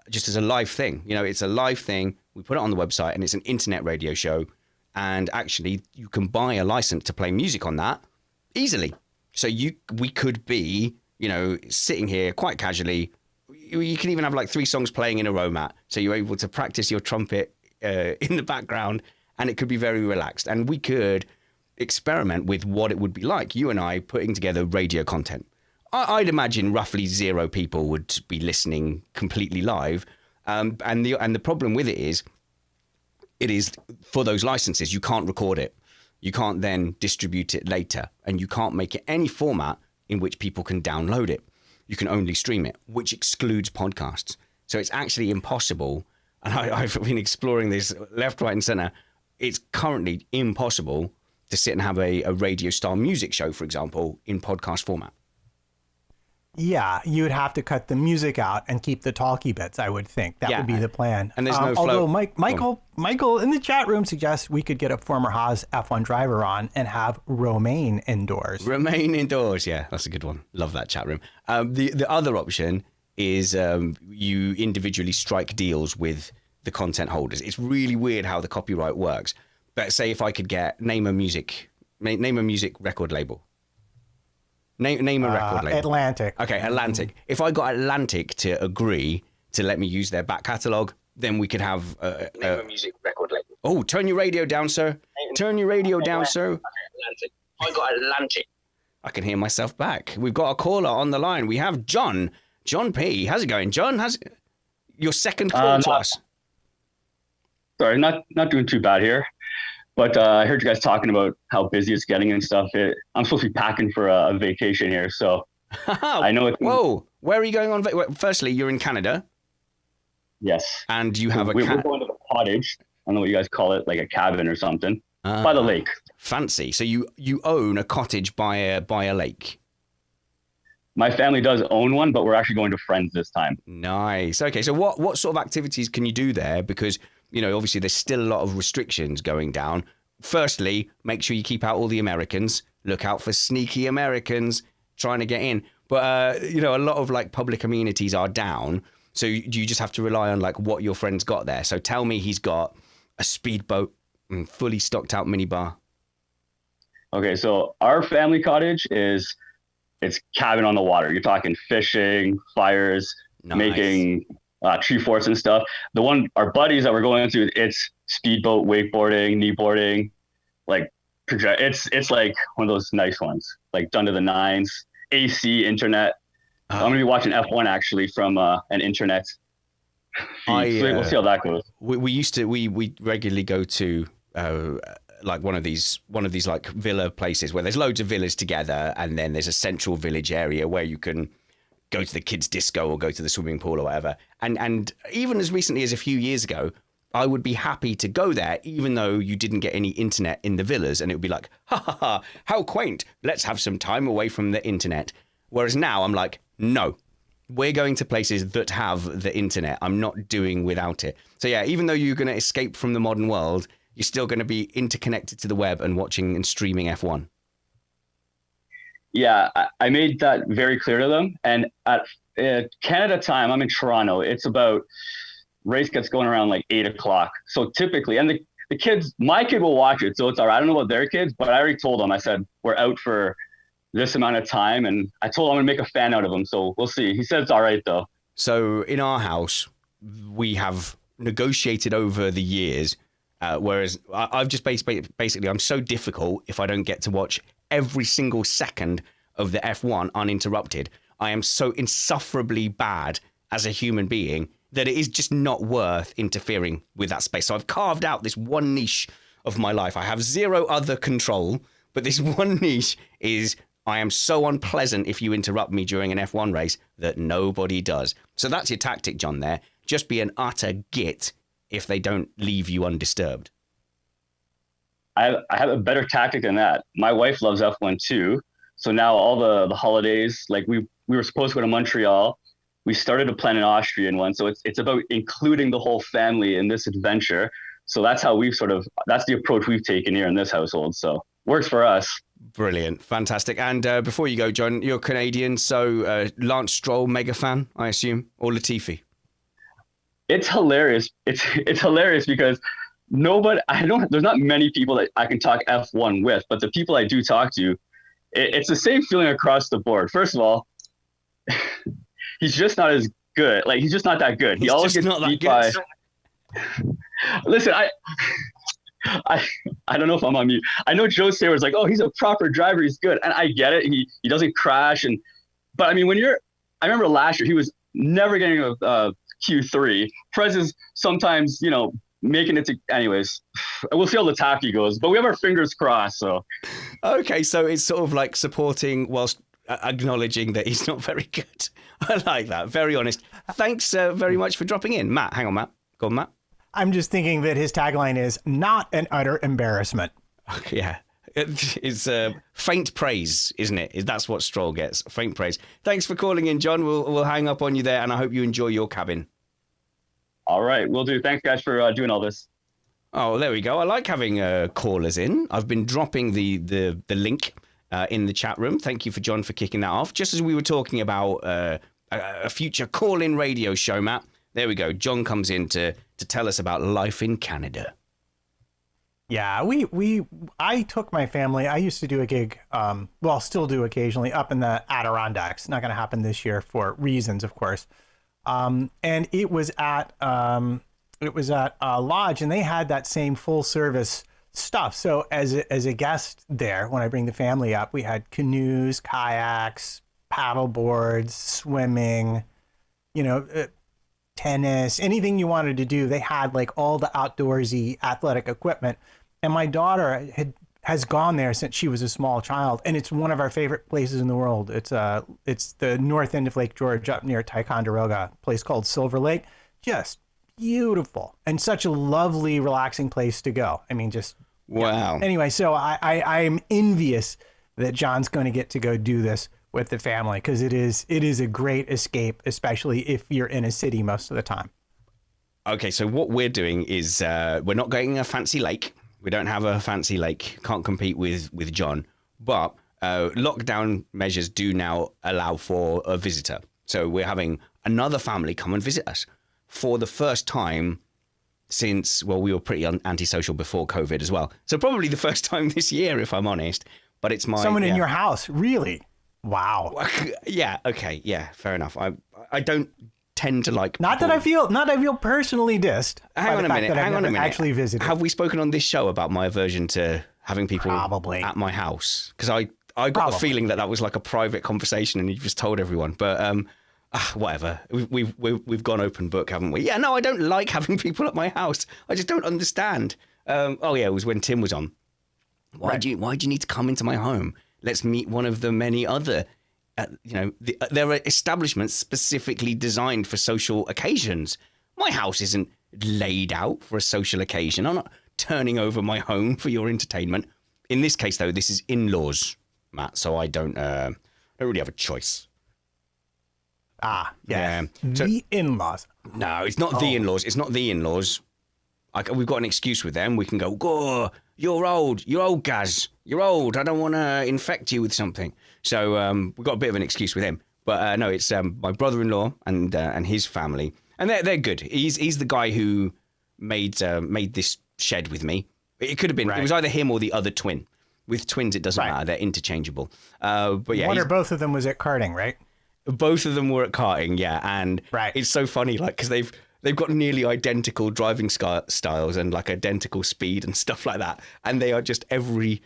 just as a live thing. You know, it's a live thing. We put it on the website, and it's an internet radio show. And actually, you can buy a license to play music on that easily. So we could be, you know, sitting here quite casually. You can even have like 3 songs playing in a row, Matt. So you're able to practice your trumpet in the background, and it could be very relaxed. And we could experiment with what it would be like, you and I putting together radio content. I'd imagine roughly 0 people would be listening completely live. And the problem with it is for those licenses, you can't record it. You can't then distribute it later, and you can't make it any format in which people can download it. You can only stream it, which excludes podcasts. So it's actually impossible. And I've been exploring this left, right, and center. It's currently impossible to sit and have a radio style music show, for example, in podcast format. Yeah, you would have to cut the music out and keep the talky bits, I would think. That would be the plan. And there's no flow. Although Michael in the chat room suggests we could get a former Haas F1 driver on and have Remain Indoors. Remain Indoors, yeah, that's a good one. Love that chat room. The other option is you individually strike deals with the content holders. It's really weird how the copyright works. But say if I could name a music record label. Name a record label. Atlantic. Okay, Atlantic. If I got Atlantic to agree to let me use their back catalogue, then we could have name a music record label. Oh, turn your radio down, sir. Turn your radio down, sir. Okay, Atlantic. I got Atlantic. I can hear myself back. We've got a caller on the line. We have John P. How's it going, John? How's your second call to us? Sorry, not doing too bad here. But I heard you guys talking about how busy it's getting and stuff. I'm supposed to be packing for a vacation here, so I know it's... Whoa, where are you going on? Firstly, you're in Canada. Yes. And you have we're going to the cottage. I don't know what you guys call it, like a cabin or something, by the lake. Fancy. So you own a cottage by a lake? My family does own one, but we're actually going to friends this time. Nice. Okay, so what sort of activities can you do there? Because... you know, obviously there's still a lot of restrictions going down. Firstly, make sure you keep out all the Americans. Look out for sneaky Americans trying to get in. But, you know, a lot of like public amenities are down. So do you just have to rely on like what your friend's got there? So tell me he's got a speedboat and fully stocked out minibar. Okay, so our family cottage it's cabin on the water. You're talking fishing, fires, Nice. making tree forts and stuff. The one, our buddies that we're going to, it's speedboat, wakeboarding, kneeboarding, like it's like one of those nice ones, like done to the nines, AC, internet. I'm gonna be watching F1 actually from an internet feed. So we'll see how that goes. We regularly go to like one of these like villa places where there's loads of villas together, and then there's a central village area where you can go to the kids' disco or go to the swimming pool or whatever. And even as recently as a few years ago, I would be happy to go there, even though you didn't get any internet in the villas, and it would be like, ha ha ha, how quaint. Let's have some time away from the internet. Whereas now I'm like, no, we're going to places that have the internet. I'm not doing without it. So yeah, even though you're going to escape from the modern world, you're still going to be interconnected to the web and watching and streaming F1. Yeah, I made that very clear to them. And at Canada time, I'm in Toronto. It's about, race gets going around like 8 o'clock. So typically, and the kids, my kid will watch it. So it's all right. I don't know about their kids, but I already told them, I said, we're out for this amount of time. And I told him I'm going to make a fan out of him. So we'll see. He said it's all right, though. So in our house, we have negotiated over the years, whereas I've just basically, I'm so difficult if I don't get to watch every single second of the F1 uninterrupted. I am so insufferably bad as a human being that it is just not worth interfering with that space. So I've carved out this one niche of my life. I have zero other control, but this one niche is I am so unpleasant if you interrupt me during an F1 race that nobody does. So that's your tactic, John, there. Just be an utter git if they don't leave you undisturbed. I have a better tactic than that. My wife loves F1 too. So now all the holidays, like we were supposed to go to Montreal. We started to plan an Austrian one. So it's about including the whole family in this adventure. So that's how that's the approach we've taken here in this household. So works for us. Brilliant. Fantastic. And before you go, John, you're Canadian. So Lance Stroll, mega fan, I assume, or Latifi? It's hilarious. It's hilarious because there's not many people that I can talk F1 with, but the people I do talk to, it's the same feeling across the board. First of all, he's just not as good. Like, he's just not that good. He always gets beat by. Listen, I don't know if I'm on mute. I know Joe Sayward's like, oh, he's a proper driver. He's good. And I get it. He doesn't crash. But I mean, I remember last year, he was never getting a Q3. Perez is sometimes, making it to, anyways, we'll see how Latifi goes, but we have our fingers crossed. So, okay. So it's sort of like supporting whilst acknowledging that he's not very good. I like that. Very honest. Thanks very much for dropping in. Matt, hang on, Matt. Go on, Matt. I'm just thinking that his tagline is not an utter embarrassment. Yeah. It's faint praise, isn't it? That's what Stroll gets. Faint praise. Thanks for calling in, John. We'll hang up on you there, and I hope you enjoy your cabin. All right, will do. Thanks, guys, for doing all this. Oh, there we go. I like having callers in. I've been dropping the link in the chat room. Thank you for John for kicking that off. Just as we were talking about a future call-in radio show, Matt, there we go. John comes in to tell us about life in Canada. Yeah, I took my family. I used to do a gig, still do occasionally, up in the Adirondacks. Not going to happen this year for reasons, of course. And it was at a lodge, and they had that same full service stuff. So as a guest there, when I bring the family up, we had canoes, kayaks, paddle boards, swimming, tennis, anything you wanted to do. They had like all the outdoorsy athletic equipment. And my daughter has gone there since she was a small child, and it's one of our favorite places in the world. It's the north end of Lake George, up near Ticonderoga, a place called Silver Lake. Just beautiful and such a lovely, relaxing place to go. I mean, just wow. Yeah. Anyway, so I am envious that John's going to get to go do this with the family, because it is a great escape, especially if you're in a city most of the time. Okay, so what we're doing is we're not going a fancy lake. We don't have a fancy lake. Can't compete with John. But lockdown measures do now allow for a visitor. So we're having another family come and visit us for the first time since, well, we were pretty antisocial before COVID as well. So probably the first time this year, if I'm honest. But it's someone in your house, really? Wow. Yeah. Okay. Yeah. Fair enough. I don't tend to like. Not that I feel personally dissed. Hang on a minute. Actually visited. Have we spoken on this show about my aversion to having people Probably. at my house? Because I got the feeling that was like a private conversation and you just told everyone. But whatever. We've gone open book, haven't we? Yeah. No, I don't like having people at my house. I just don't understand. Oh yeah, it was when Tim was on. Why do you need to come into my home? Let's meet one of the many other. There are establishments specifically designed for social occasions. My house isn't laid out for a social occasion. I'm not turning over my home for your entertainment. In this case, though, this is in-laws, Matt. So I don't really have a choice. Ah, yeah. So, the in-laws. No, it's not the in-laws. It's not the in-laws. We've got an excuse with them. We can go, you're old, Gaz. You're old. I don't want to infect you with something. So we've got a bit of an excuse with him. But no, it's my brother-in-law and his family. And they're good. He's the guy who made this shed with me. It could have been. Right. It was either him or the other twin. With twins, it doesn't matter. They're interchangeable. But yeah. One or both of them was at karting, right? Both of them were at karting, yeah. And it's so funny, like, because they've got nearly identical driving styles and like identical speed and stuff like that. And they are just every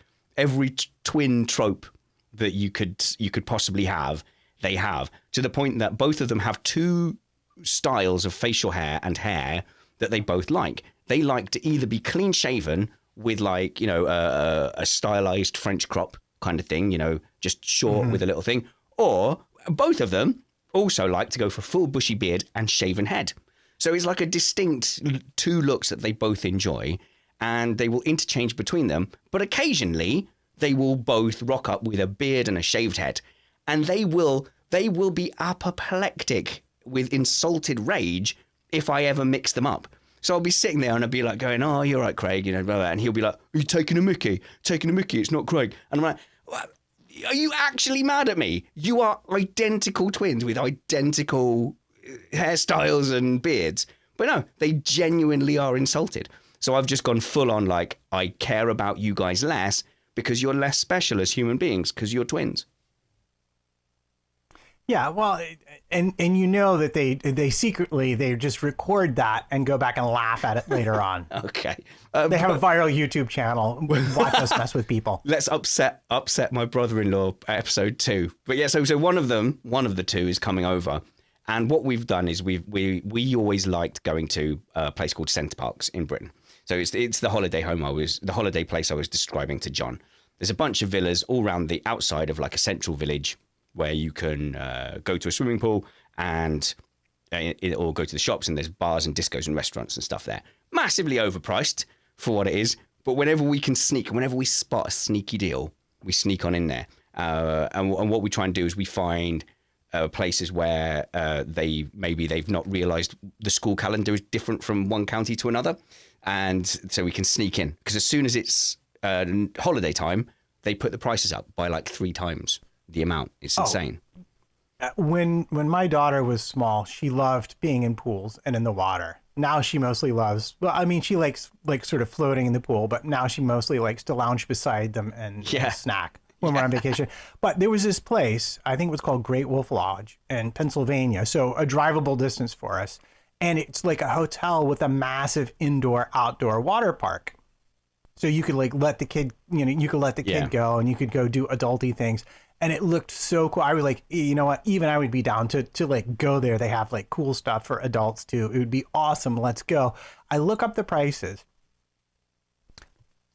twin trope that you could possibly have, they have, to the point that both of them have two styles of facial hair and hair that they both like. They like to either be clean shaven with like, a stylized French crop kind of thing, just short with a little thing, or both of them also like to go for full bushy beard and shaven head. So it's like a distinct two looks that they both enjoy, and they will interchange between them. But occasionally they will both rock up with a beard and a shaved head, and they will be apoplectic with insulted rage if I ever mix them up. So I'll be sitting there and I'll be like going, "Oh, you're right, Craig," blah, blah. And he'll be like, "Are you taking a mickey? Taking a mickey? It's not Craig." And I'm like, "What? Are you actually mad at me? You are identical twins with identical hairstyles and beards." But no, they genuinely are insulted. So I've just gone full on like, I care about you guys less because you're less special as human beings because you're twins. Yeah, well, and that they secretly, they just record that and go back and laugh at it later on. Okay. They have a viral YouTube channel. Watch us mess with people. Let's upset my brother-in-law episode 2. But yeah, so one of the two is coming over. And what we've done is we always liked going to a place called Center Parcs in Britain. So it's the holiday place I was describing to John. There's a bunch of villas all around the outside of like a central village where you can go to a swimming pool and or go to the shops, and there's bars and discos and restaurants and stuff there. Massively overpriced for what it is, but whenever we spot a sneaky deal, we sneak on in there. And what we try and do is we find places where they've not realised the school calendar is different from one county to another, and so we can sneak in, because as soon as it's holiday time, they put the prices up by like 3 times the amount. It's insane. When my daughter was small, she loved being in pools and in the water. Now she mostly loves, she likes like sort of floating in the pool, but now she mostly likes to lounge beside them and snack when we're on vacation. But there was this place, I think it was called Great Wolf Lodge in Pennsylvania, so a drivable distance for us. And it's like a hotel with a massive indoor-outdoor water park. So you could like let the kid, kid go, and you could go do adulty things. And it looked so cool. I was like, you know what? Even I would be down to like go there. They have like cool stuff for adults too. It would be awesome. Let's go. I look up the prices.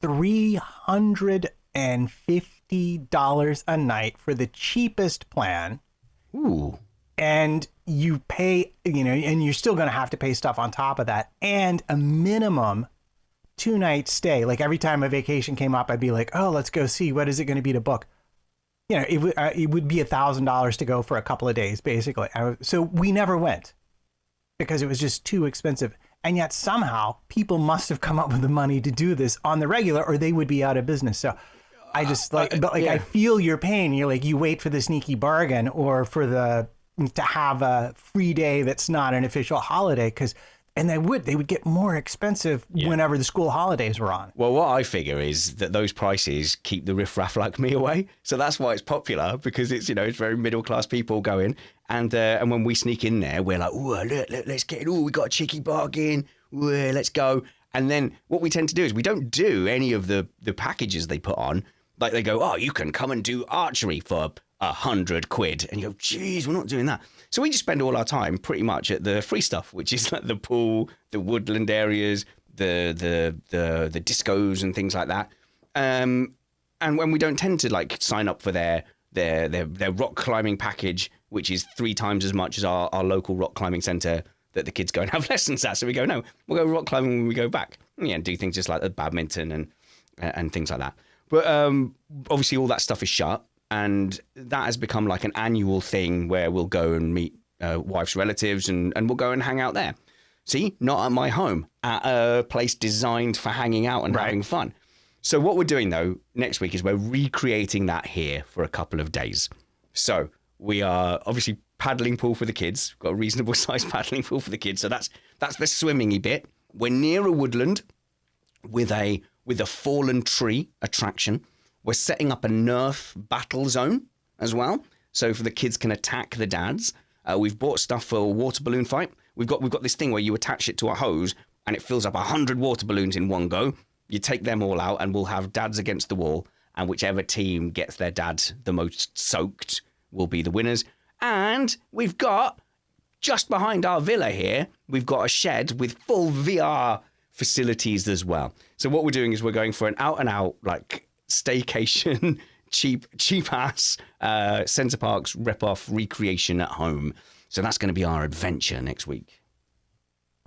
$350 a night for the cheapest plan. Ooh. And you pay, and you're still going to have to pay stuff on top of that, and a minimum 2-night stay. Like every time a vacation came up, I'd be like, "Oh, let's go see. What is it going to be to book?" It would be $1,000 to go for a couple of days, basically. So we never went because it was just too expensive. And yet somehow people must have come up with the money to do this on the regular, or they would be out of business. So I just I feel your pain. You're like, you wait for the sneaky bargain or for the to have a free day that's not an official holiday, because and they would get more expensive whenever the school holidays were on. Well, what I figure is that those prices keep the riffraff like me away. So that's why it's popular, because it's, it's very middle class people going. And when we sneak in there, we're like, oh, let's get it. Oh, we got a cheeky bargain. Ooh, let's go. And then what we tend to do is we don't do any of the packages they put on. Like they go, oh, you can come and do archery for £100. And you go, geez, we're not doing that. So we just spend all our time pretty much at the free stuff, which is like the pool, the woodland areas, the discos and things like that. And when we don't tend to like sign up for their rock climbing package, which is 3 times as much as our local rock climbing centre that the kids go and have lessons at. So we go, no, we'll go rock climbing when we go back. Yeah, and do things just like the badminton and things like that. But obviously all that stuff is shut. And that has become like an annual thing where we'll go and meet wife's relatives and we'll go and hang out there. See, not at my home, at a place designed for hanging out and having fun. So what we're doing, though, next week is we're recreating that here for a couple of days. So we are obviously paddling pool for the kids. We've got a reasonable sized paddling pool for the kids. So that's the swimming-y bit. We're near a woodland with a fallen tree attraction. We're setting up a Nerf battle zone as well, so for the kids can attack the dads. We've bought stuff for a water balloon fight. We've got this thing where you attach it to a hose and it fills up 100 water balloons in one go. You take them all out and we'll have dads against the wall, and whichever team gets their dad the most soaked will be the winners. And we've got, just behind our villa here, we've got a shed with full VR facilities as well. So what we're doing is we're going for an out-and-out, like, staycation, cheap ass Centre Parks rip-off recreation at home. So that's going to be our adventure next week.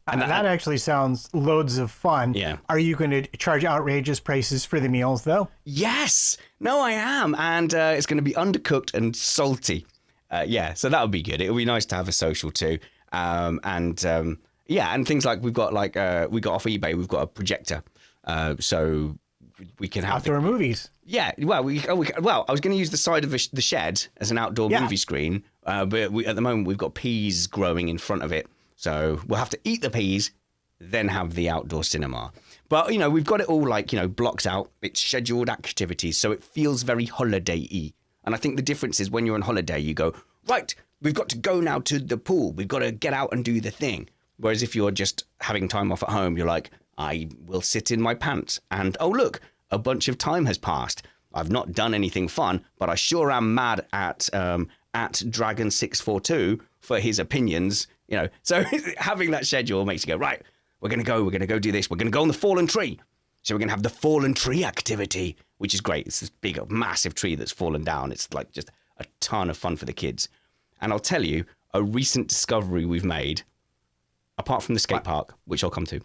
And that actually sounds loads of fun. Yeah. Are you going to charge outrageous prices for the meals, though? Yes. No, I am. And it's going to be undercooked and salty. So that would be good. It would be nice to have a social too. And things like we got off eBay, we've got a projector. So we can have outdoor movies. Yeah, well, I was going to use the side of the shed as an outdoor movie screen, but at the moment we've got peas growing in front of it, so we'll have to eat the peas, then have the outdoor cinema. But we've got it all blocked out. It's scheduled activities, so it feels very holiday-y. And I think the difference is when you're on holiday, you go, right, we've got to go now to the pool. We've got to get out and do the thing. Whereas if you're just having time off at home, you're like, I will sit in my pants and, oh, look, a bunch of time has passed. I've not done anything fun, but I sure am mad at Dragon642 for his opinions. So having that schedule makes you go, right, we're going to go do this. We're going to go on the fallen tree. So we're going to have the fallen tree activity, which is great. It's this big, massive tree that's fallen down. It's like just a ton of fun for the kids. And I'll tell you, a recent discovery we've made, apart from the skate park, which I'll come to.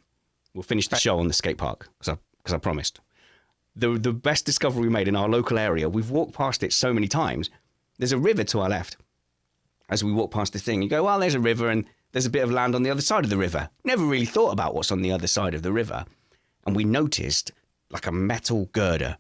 We'll finish the show on the skate park, because I promised. The best discovery we made in our local area, we've walked past it so many times. There's a river to our left. As we walk past the thing, you go, well, there's a river and there's a bit of land on the other side of the river. Never really thought about what's on the other side of the river. And we noticed like a metal girder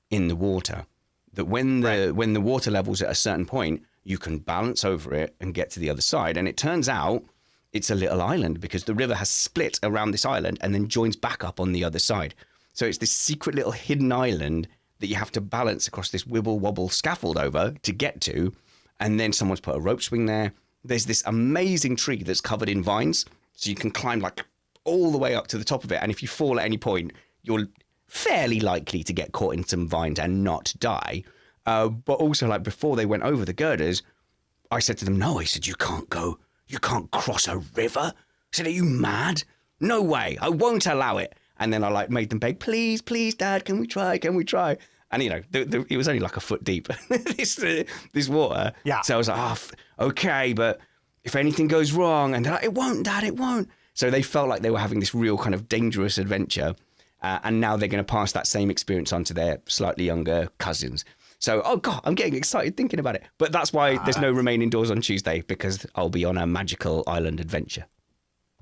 in the water that when the water level's at a certain point, you can balance over it and get to the other side. And it turns out it's a little island because the river has split around this island and then joins back up on the other side. So it's this secret little hidden island that you have to balance across this wibble-wobble scaffold over to get to. And then someone's put a rope swing there. There's this amazing tree that's covered in vines. So you can climb like all the way up to the top of it. And if you fall at any point, you're fairly likely to get caught in some vines and not die. But also, like, before they went over the girders, I said to them, no, I said, you can't cross a river. I said, are you mad? No way. I won't allow it. And then I made them beg, please, Dad, can we try? And it was only like a foot deep, this water. Yeah. So I was like, okay, but if anything goes wrong, and they're like, it won't, Dad, it won't. So they felt like they were having this real kind of dangerous adventure, and now they're going to pass that same experience on to their slightly younger cousins. So, oh God, I'm getting excited thinking about it. But that's why there's no remain indoors on Tuesday, because I'll be on a magical island adventure.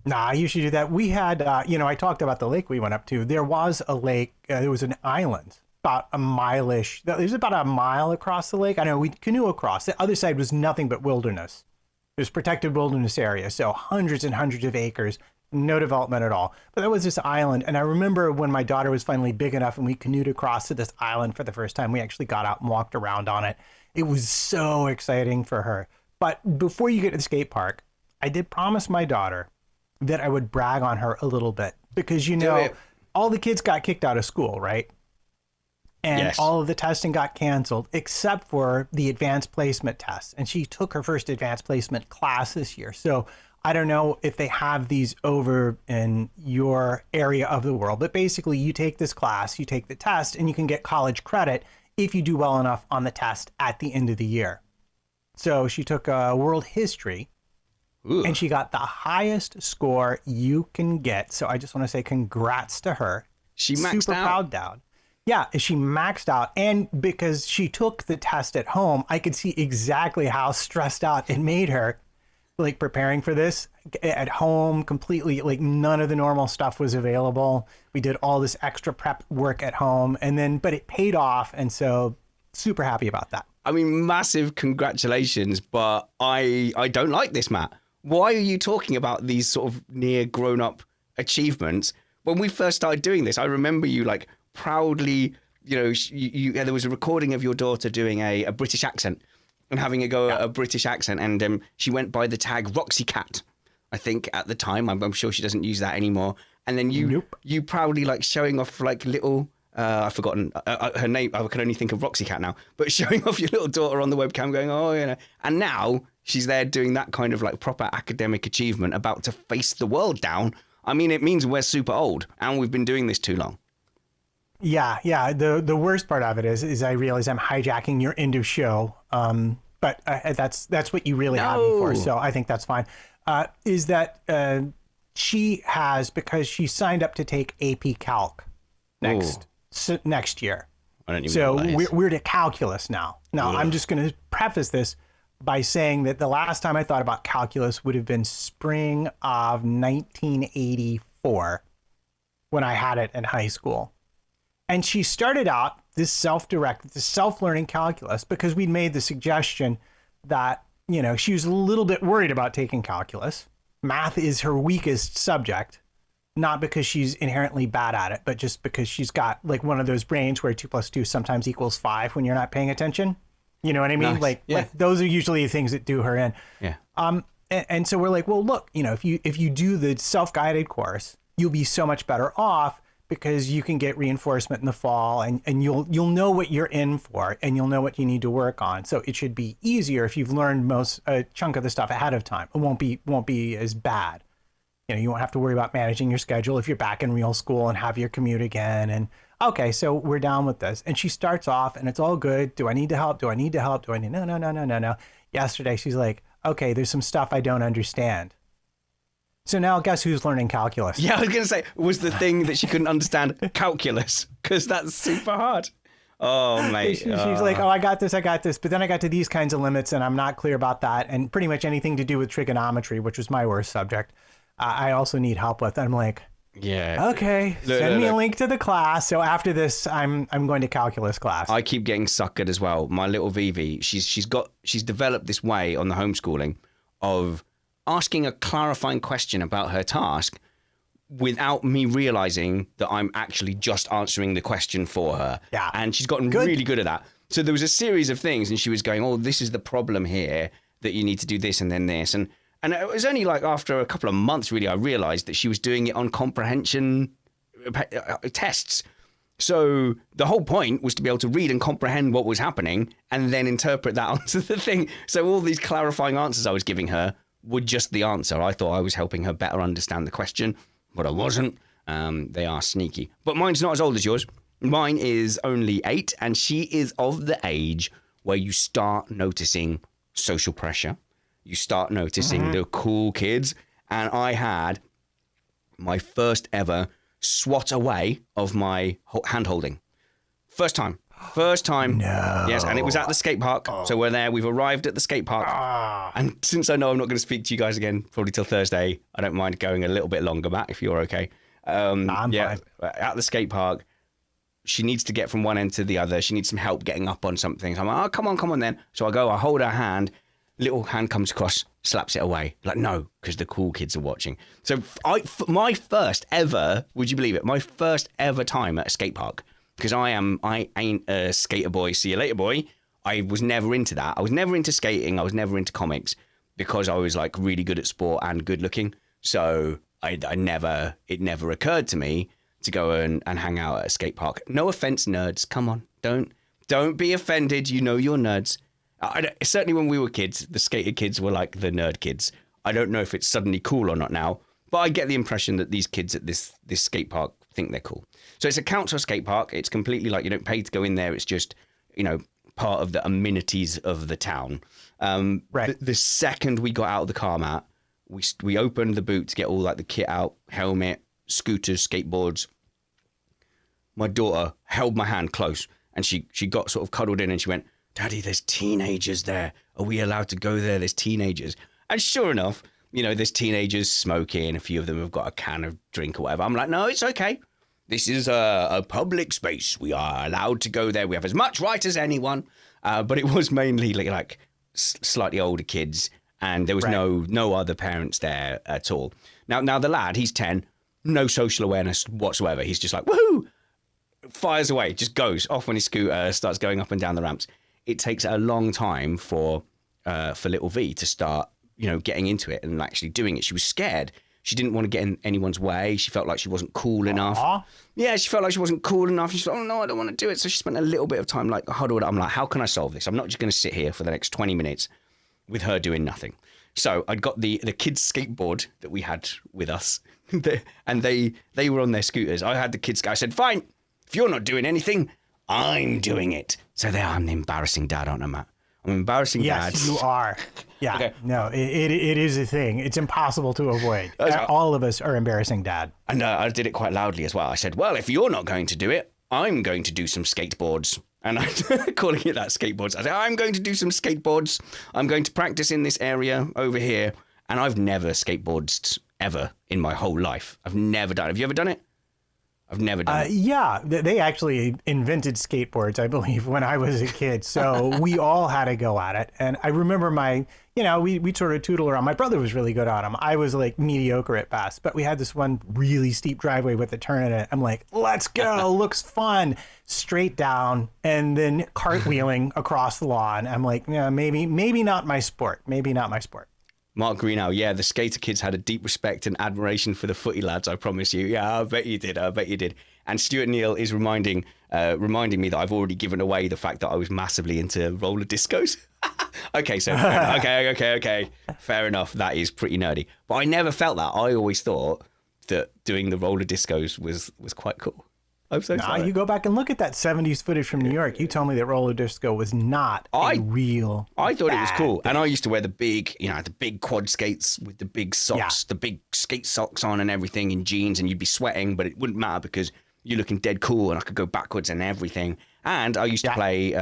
Nah, you should do that. We had, I talked about the lake we went up to. There was a lake, there was an island about a mile-ish. It was about a mile across the lake. I know we canoe across. The other side was nothing but wilderness. It was protected wilderness area, so hundreds and hundreds of acres, no development at all. But that was this island. And I remember when my daughter was finally big enough and we canoed across to this island for the first time, we actually got out and walked around on it. It was so exciting for her. But before you get to the skate park, I did promise my daughter that I would brag on her a little bit because, you know, all the kids got kicked out of school, right? And Yes. all of the testing got canceled except for the advanced placement tests. And she took her first advanced placement class this year. So I don't know if they have these over in your area of the world, but basically you take this class, you take the test, and you can get college credit if you do well enough on the test at the end of the year. So she took world history. Ooh. And she got the highest score you can get. So I just want to say congrats to her. She maxed Super out. proud dad. Yeah, she maxed out. And because she took the test at home, I could see exactly how stressed out it made her, like preparing for this at home completely. Like none of the normal stuff was available. We did all this extra prep work at home and then, but it paid off. And so super happy about that. I mean, massive congratulations, but I don't like this, Matt. Why are you talking about these sort of near grown-up achievements? When we first started doing this, I remember you like proudly, you know, there was a recording of your daughter doing a British accent and having a go at a British accent, and she went by the tag Roxy Cat, I think, at the time. I'm sure she doesn't use that anymore. And then you proudly like showing off like little... I've forgotten her name. I can only think of Roxy Cat now. But showing off your little daughter on the webcam going, oh, you know. And now she's there doing that kind of like proper academic achievement, about to face the world down. I mean, it means we're super old and we've been doing this too long. Yeah. The worst part of it is I realize I'm hijacking your end of show. But that's what you really have me for. So I think that's fine. Is that she has, because she signed up to take AP Calc next year. I don't even So know what that is. we're to calculus now. Now, I'm just going to preface this by saying that the last time I thought about calculus would have been spring of 1984 when I had it in high school. And she started out this self-learning calculus because we'd made the suggestion that, you know, she was a little bit worried about taking calculus. Math is her weakest subject. Not because she's inherently bad at it, but just because she's got like one of those brains where 2 + 2 sometimes equals 5 when you're not paying attention. You know what I mean? Nice. Like those are usually the things that do her in. Yeah. And so we're like, well, look, you know, if you do the self-guided course, you'll be so much better off because you can get reinforcement in the fall and you'll know what you're in for and you'll know what you need to work on. So it should be easier if you've learned a chunk of the stuff ahead of time. It won't be as bad. You know, you won't have to worry about managing your schedule if you're back in real school and have your commute again. And okay, so we're down with this. And she starts off and it's all good. Do I need to help? No. Yesterday, she's like, okay, there's some stuff I don't understand. So now guess who's learning calculus? Yeah, I was going to say, was the thing that she couldn't understand calculus? Because that's super hard. Oh, mate. She's like, oh, I got this. But then I got to these kinds of limits and I'm not clear about that. And pretty much anything to do with trigonometry, which was my worst subject, I also need help with. I'm like, yeah. Okay, send me a link to the class. So after this, I'm going to calculus class. I keep getting suckered as well. My little Vivi, she's developed this way on the homeschooling of asking a clarifying question about her task without me realizing that I'm actually just answering the question for her. Yeah. And she's gotten really good at that. So there was a series of things and she was going, oh, this is the problem here, that you need to do this and then this. And it was only like after a couple of months, really, I realized that she was doing it on comprehension tests. So the whole point was to be able to read and comprehend what was happening and then interpret that onto the thing. So all these clarifying answers I was giving her were just the answer. I thought I was helping her better understand the question, but I wasn't. They are sneaky. But mine's not as old as yours. Mine is only 8, and she is of the age where you start noticing social pressure. You start noticing the cool kids. And I had my first ever swat away of my hand holding. First time. No. Yes, and it was at the skate park. So we're there. We've arrived at the skate park. And since I know I'm not going to speak to you guys again, probably till Thursday, I don't mind going a little bit longer, Matt, if you're okay. I'm fine. At the skate park, she needs to get from one end to the other. She needs some help getting up on something. So I'm like, oh, come on then. So I hold her hand. Little hand comes across, slaps it away. Like, no, because the cool kids are watching. So my first ever, would you believe it? My first ever time at a skate park, because I ain't a skater boy, see you later boy. I was never into that. I was never into skating. I was never into comics because I was like really good at sport and good looking. So it never occurred to me to go and hang out at a skate park. No offense, nerds. Come on, don't be offended. You know you're nerds. Certainly when we were kids, the skater kids were like the nerd kids. I don't know if it's suddenly cool or not now, but I get the impression that these kids at this skate park think they're cool. So it's a council skate park. It's completely like you don't pay to go in there. It's just, part of the amenities of the town. Right. The second we got out of the car, Matt, we opened the boot to get all like the kit out, helmet, scooters, skateboards. My daughter held my hand close and she got sort of cuddled in and she went, Daddy, there's teenagers there. Are we allowed to go there? There's teenagers. And sure enough, there's teenagers smoking. A few of them have got a can of drink or whatever. I'm like, no, it's okay. This is a public space. We are allowed to go there. We have as much right as anyone. But it was mainly like slightly older kids. And there was no other parents there at all. Now the lad, he's 10, no social awareness whatsoever. He's just like, woohoo, fires away, just goes off on his scooter, starts going up and down the ramps. It takes a long time for little V to start, getting into it and actually doing it. She was scared. She didn't want to get in anyone's way. She felt like she wasn't cool enough. Yeah, she felt like she wasn't cool enough. She said, oh, no, I don't want to do it. So she spent a little bit of time like huddled. I'm like, how can I solve this? I'm not just going to sit here for the next 20 minutes with her doing nothing. So I'd got the kids' skateboard that we had with us, and they were on their scooters. I had the kids' I said, fine, if you're not doing anything, I'm doing it. So there, I'm the embarrassing dad, aren't I, Matt? I'm an embarrassing dad. Yes, you are. Yeah, okay. No, it is a thing. It's impossible to avoid. All of us are embarrassing dad. And I did it quite loudly as well. I said, well, if you're not going to do it, I'm going to do some skateboards. And I'm calling it that, skateboards. I said, I'm going to do some skateboards. I'm going to practice in this area over here. And I've never skateboarded ever in my whole life. I've never done it. Have you ever done it? I've never done it. Yeah, they actually invented skateboards, I believe, when I was a kid. So we all had to go at it. And I remember we sort of tootle around. My brother was really good on them. I was like mediocre at best. But we had this one really steep driveway with a turn in it. I'm like, let's go. Looks fun. Straight down and then cartwheeling across the lawn. I'm like, yeah, maybe not my sport. Maybe not my sport. Mark Greenow, yeah, the skater kids had a deep respect and admiration for the footy lads, I promise you. Yeah, I bet you did. And Stuart Neal is reminding me that I've already given away the fact that I was massively into roller discos. Okay, so okay. Fair enough. That is pretty nerdy. But I never felt that. I always thought that doing the roller discos was quite cool. I'm so sorry. You go back and look at that 70s footage from New York. You told me that roller disco was not a real. I thought it was cool. And I used to wear the big quad skates with the big socks, the big skate socks on and everything in jeans, and you'd be sweating, but it wouldn't matter because you're looking dead cool and I could go backwards and everything. And I used to play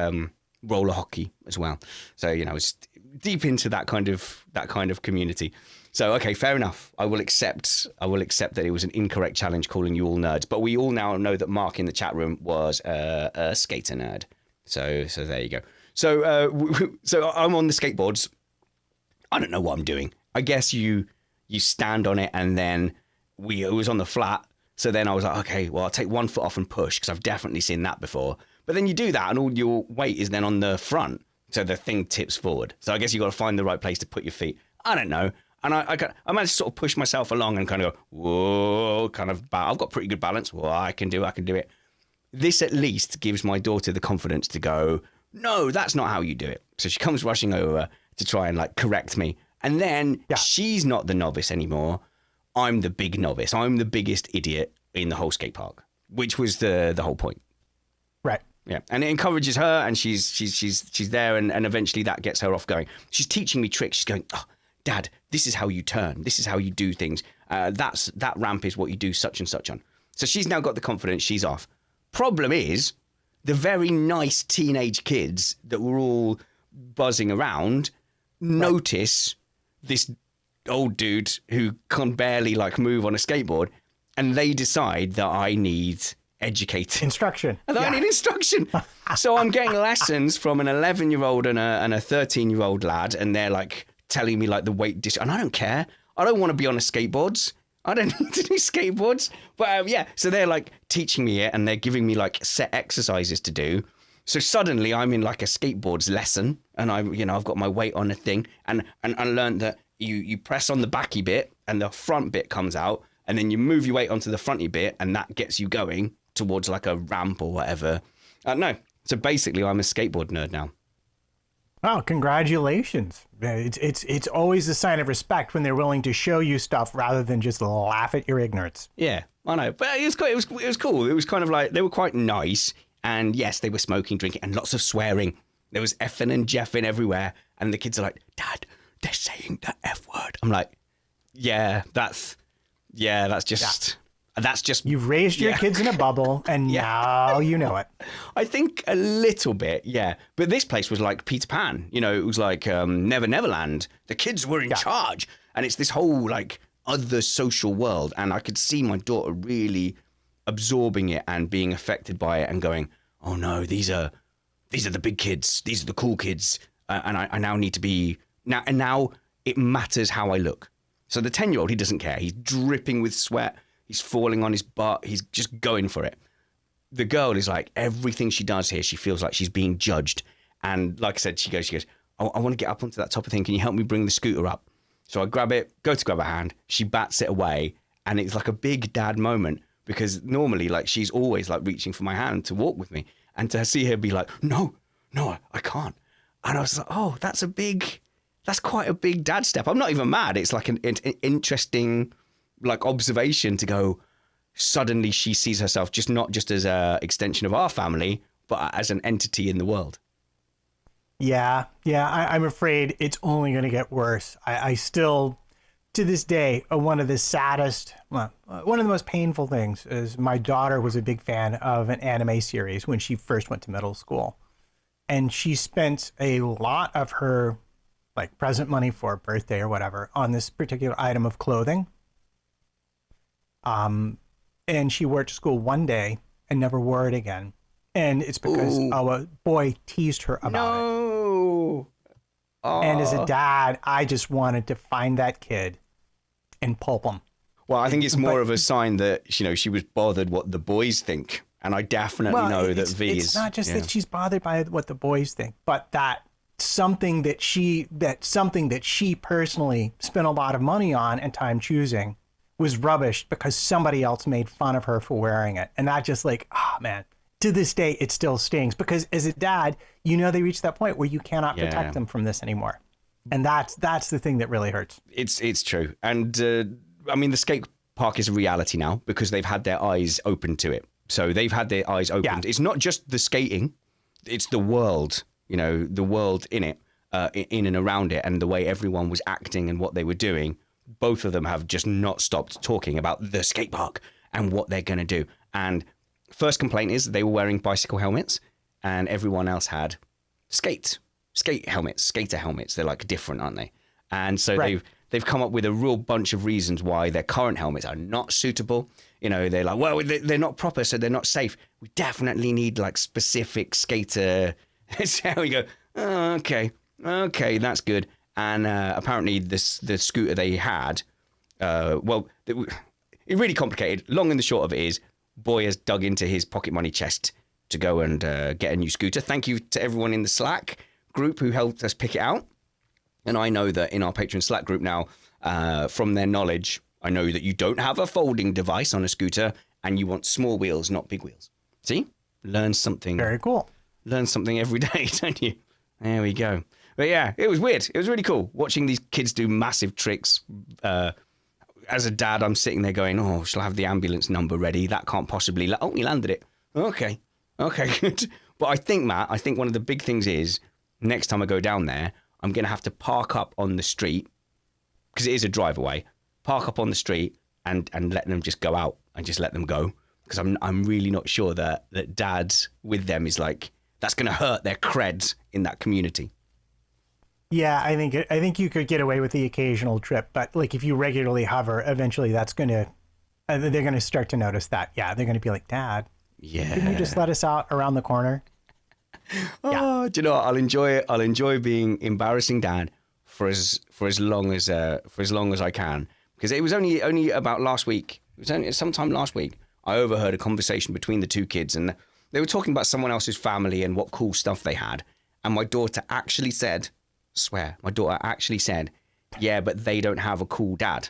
roller hockey as well. So, it's deep into that kind of community. So, okay, fair enough. I will accept that it was an incorrect challenge calling you all nerds. But we all now know that Mark in the chat room was a skater nerd. So there you go. So I'm on the skateboards. I don't know what I'm doing. I guess you stand on it and then it was on the flat. So then I was like, okay, well, I'll take one foot off and push because I've definitely seen that before. But then you do that and all your weight is then on the front. So the thing tips forward. So I guess you got to find the right place to put your feet. I don't know. And I managed to sort of push myself along and kind of go, whoa, kind of, I've got pretty good balance. Well, I can do it. This at least gives my daughter the confidence to go, no, that's not how you do it. So she comes rushing over to try and like correct me. And then she's not the novice anymore. I'm the big novice. I'm the biggest idiot in the whole skate park, which was the whole point. Right. Yeah, and it encourages her, and she's there, and eventually that gets her off going. She's teaching me tricks. She's going, oh, Dad, this is how you turn. This is how you do things. That ramp is what you do such and such on. So she's now got the confidence. She's off. Problem is, the very nice teenage kids that were all buzzing around notice this old dude who can barely like move on a skateboard, and they decide that I need educated. Instruction. And I need instruction. So I'm getting lessons from an 11-year-old and a 13-year-old lad, and they're like telling me like the weight and I don't care. I don't want to be on a skateboards. I don't need to do skateboards. But yeah, so they're like teaching me it, and they're giving me like set exercises to do. So suddenly I'm in like a skateboards lesson, and I've got my weight on a thing, and I learned that you press on the backy bit and the front bit comes out, and then you move your weight onto the fronty bit, and that gets you going towards like a ramp or whatever. No. So basically I'm a skateboard nerd now. Oh, congratulations. It's always a sign of respect when they're willing to show you stuff rather than just laugh at your ignorance. Yeah, I know. But it was cool. It was kind of like, they were quite nice. And yes, they were smoking, drinking, and lots of swearing. There was effing and jeffing everywhere. And the kids are like, Dad, they're saying the F word. I'm like, that's just... You've raised your kids in a bubble, and now you know it. I think a little bit, yeah. But this place was like Peter Pan. You know, it was like Never Neverland. The kids were in charge. And it's this whole like other social world. And I could see my daughter really absorbing it and being affected by it and going, oh no, these are the big kids. These are the cool kids. And I now need to be... Now it matters how I look. So the 10-year-old, he doesn't care. He's dripping with sweat. He's falling on his butt. He's just going for it. The girl is like, everything she does here, she feels like she's being judged. And like I said, she goes, I want to get up onto that top of thing. Can you help me bring the scooter up? So I grab it, go to grab her hand. She bats it away. And it's like a big dad moment, because normally like she's always like reaching for my hand to walk with me. And to see her be like, no, I can't. And I was like, oh, that's quite a big dad step. I'm not even mad. It's like an interesting like observation to go, suddenly she sees herself not just as a extension of our family, but as an entity in the world. Yeah. I'm afraid it's only going to get worse. I still, to this day, one of the saddest, one of the most painful things is my daughter was a big fan of an anime series when she first went to middle school. And she spent a lot of her like present money for a birthday or whatever on this particular item of clothing. And she wore it to school one day and never wore it again. And it's because a boy teased her about it. And as a dad, I just wanted to find that kid and pulp him. Well, I think it's more of a sign that, she was bothered what the boys think. And I definitely know that V is... It's not just that she's bothered by what the boys think, but that something that she personally spent a lot of money on and time choosing was rubbish because somebody else made fun of her for wearing it. And that just like, man, to this day, it still stings because as a dad, they reach that point where you cannot protect them from this anymore. And that's the thing that really hurts. It's true. And the skate park is a reality now because they've had their eyes open to it. So they've had their eyes opened. Yeah. It's not just the skating, it's the world, the world in it, in and around it, and the way everyone was acting and what they were doing. Both of them have just not stopped talking about the skate park and what they're going to do. And first complaint is they were wearing bicycle helmets and everyone else had skate helmets, skater helmets. They're like different, aren't they? And so they've come up with a real bunch of reasons why their current helmets are not suitable. They're like, well, they're not proper, so they're not safe. We definitely need like specific skater. So we go, oh, okay, that's good. And apparently the scooter they had, it really complicated. Long and the short of it is, boy has dug into his pocket money chest to go and get a new scooter. Thank you to everyone in the Slack group who helped us pick it out. And I know that in our Patreon Slack group now, from their knowledge, I know that you don't have a folding device on a scooter and you want small wheels, not big wheels. See? Learn something. Very cool. Learn something every day, don't you? There we go. But yeah, it was weird. It was really cool watching these kids do massive tricks. As a dad, I'm sitting there going, oh, shall I have the ambulance number ready? That can't possibly... Oh, he landed it. Okay, good. But I think, Matt, one of the big things is next time I go down there, I'm going to have to park up on the street because it is a drive away. Park up on the street and let them just go out and just let them go. Because I'm really not sure that dad with them is like, that's going to hurt their creds in that community. Yeah, I think you could get away with the occasional trip, but like if you regularly hover, eventually they're going to start to notice that. Yeah, they're going to be like, Dad, Yeah. Can you just let us out around the corner? Oh, do you know what? I'll enjoy it. I'll enjoy being embarrassing dad for as long as I can, because it was only about last week. It was only sometime last week I overheard a conversation between the two kids, and they were talking about someone else's family and what cool stuff they had. And my daughter actually said, yeah, but they don't have a cool dad.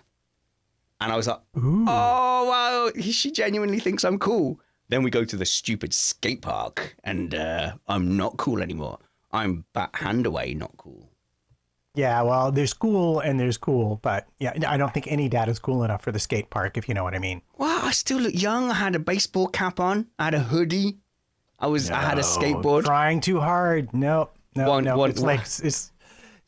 And I was like, Ooh. oh, wow, she genuinely thinks I'm cool. Then we go to the stupid skate park, and I'm not cool anymore. I'm backhand away, not cool. Yeah, well, there's cool and there's cool, but yeah, I don't think any dad is cool enough for the skate park, if you know what I mean. Well, I still look young. I had a baseball cap on. I had a hoodie. I had a skateboard. Trying too hard. No. It's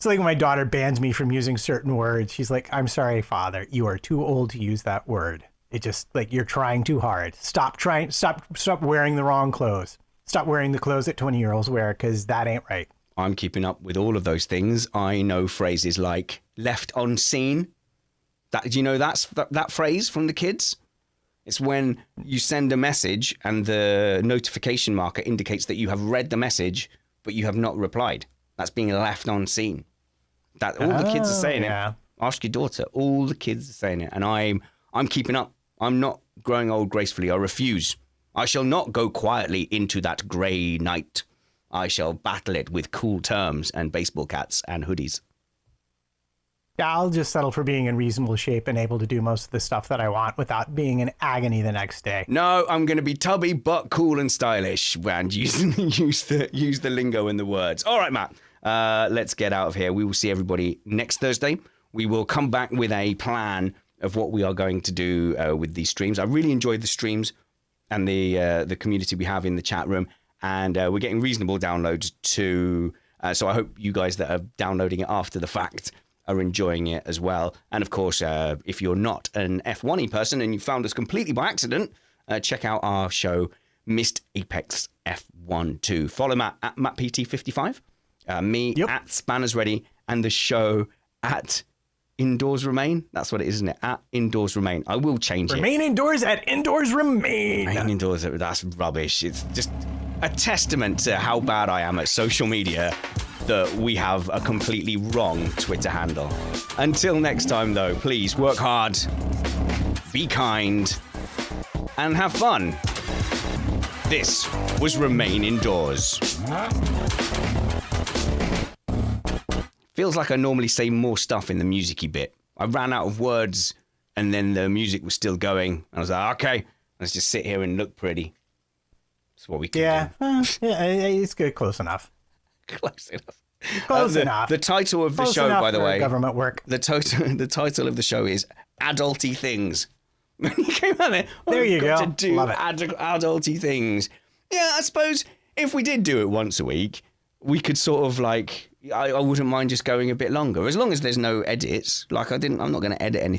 like when my daughter bans me from using certain words. She's like, I'm sorry, father, you are too old to use that word. It just like, you're trying too hard. Stop wearing the wrong clothes. Stop wearing the clothes that 20-year-olds wear, because that ain't right. I'm keeping up with all of those things. I know phrases like left on scene. Do you know that phrase from the kids? It's when you send a message and the notification marker indicates that you have read the message, but you have not replied. That's being left on scene. That all the kids are saying it. Ask your daughter. All the kids are saying it, and I'm keeping up. I'm not growing old gracefully. I refuse. I shall not go quietly into that grey night. I shall battle it with cool terms and baseball caps and hoodies. Yeah, I'll just settle for being in reasonable shape and able to do most of the stuff that I want without being in agony the next day. No, I'm going to be tubby but cool and stylish, and use the lingo and the words. All right, Matt, let's get out of here. We will see everybody next Thursday. We will come back with a plan of what we are going to do with these streams. I really enjoyed the streams and the community we have in the chat room, and we're getting reasonable downloads too. So I hope you guys that are downloading it after the fact are enjoying it as well. And of course, if you're not an F1y person and you found us completely by accident, check out our show, Missed Apex F1 2. Follow Matt at MattPT55, me at Spanners Ready, and the show at Indoors Remain. That's what it is, isn't it? At Indoors Remain. I will change it. Remain indoors at Indoors Remain. Remain indoors. That's rubbish. It's just a testament to how bad I am at social media that we have a completely wrong Twitter handle. Until next time, though, please work hard, be kind, and have fun. This was Remain Indoors. Feels like I normally say more stuff in the music-y bit. I ran out of words, and then the music was still going. I was like, okay, let's just sit here and look pretty. That's what we can do. Yeah, it's good. Close enough. Close enough. Close enough. The title of the Close show, enough by the for way, government work. the title of the show is Adulty Things. When you came out there, There you got go. to do Love it. adulty things. Yeah, I suppose if we did do it once a week, we could sort of like, I wouldn't mind just going a bit longer, as long as there's no edits. Like I'm not going to edit anything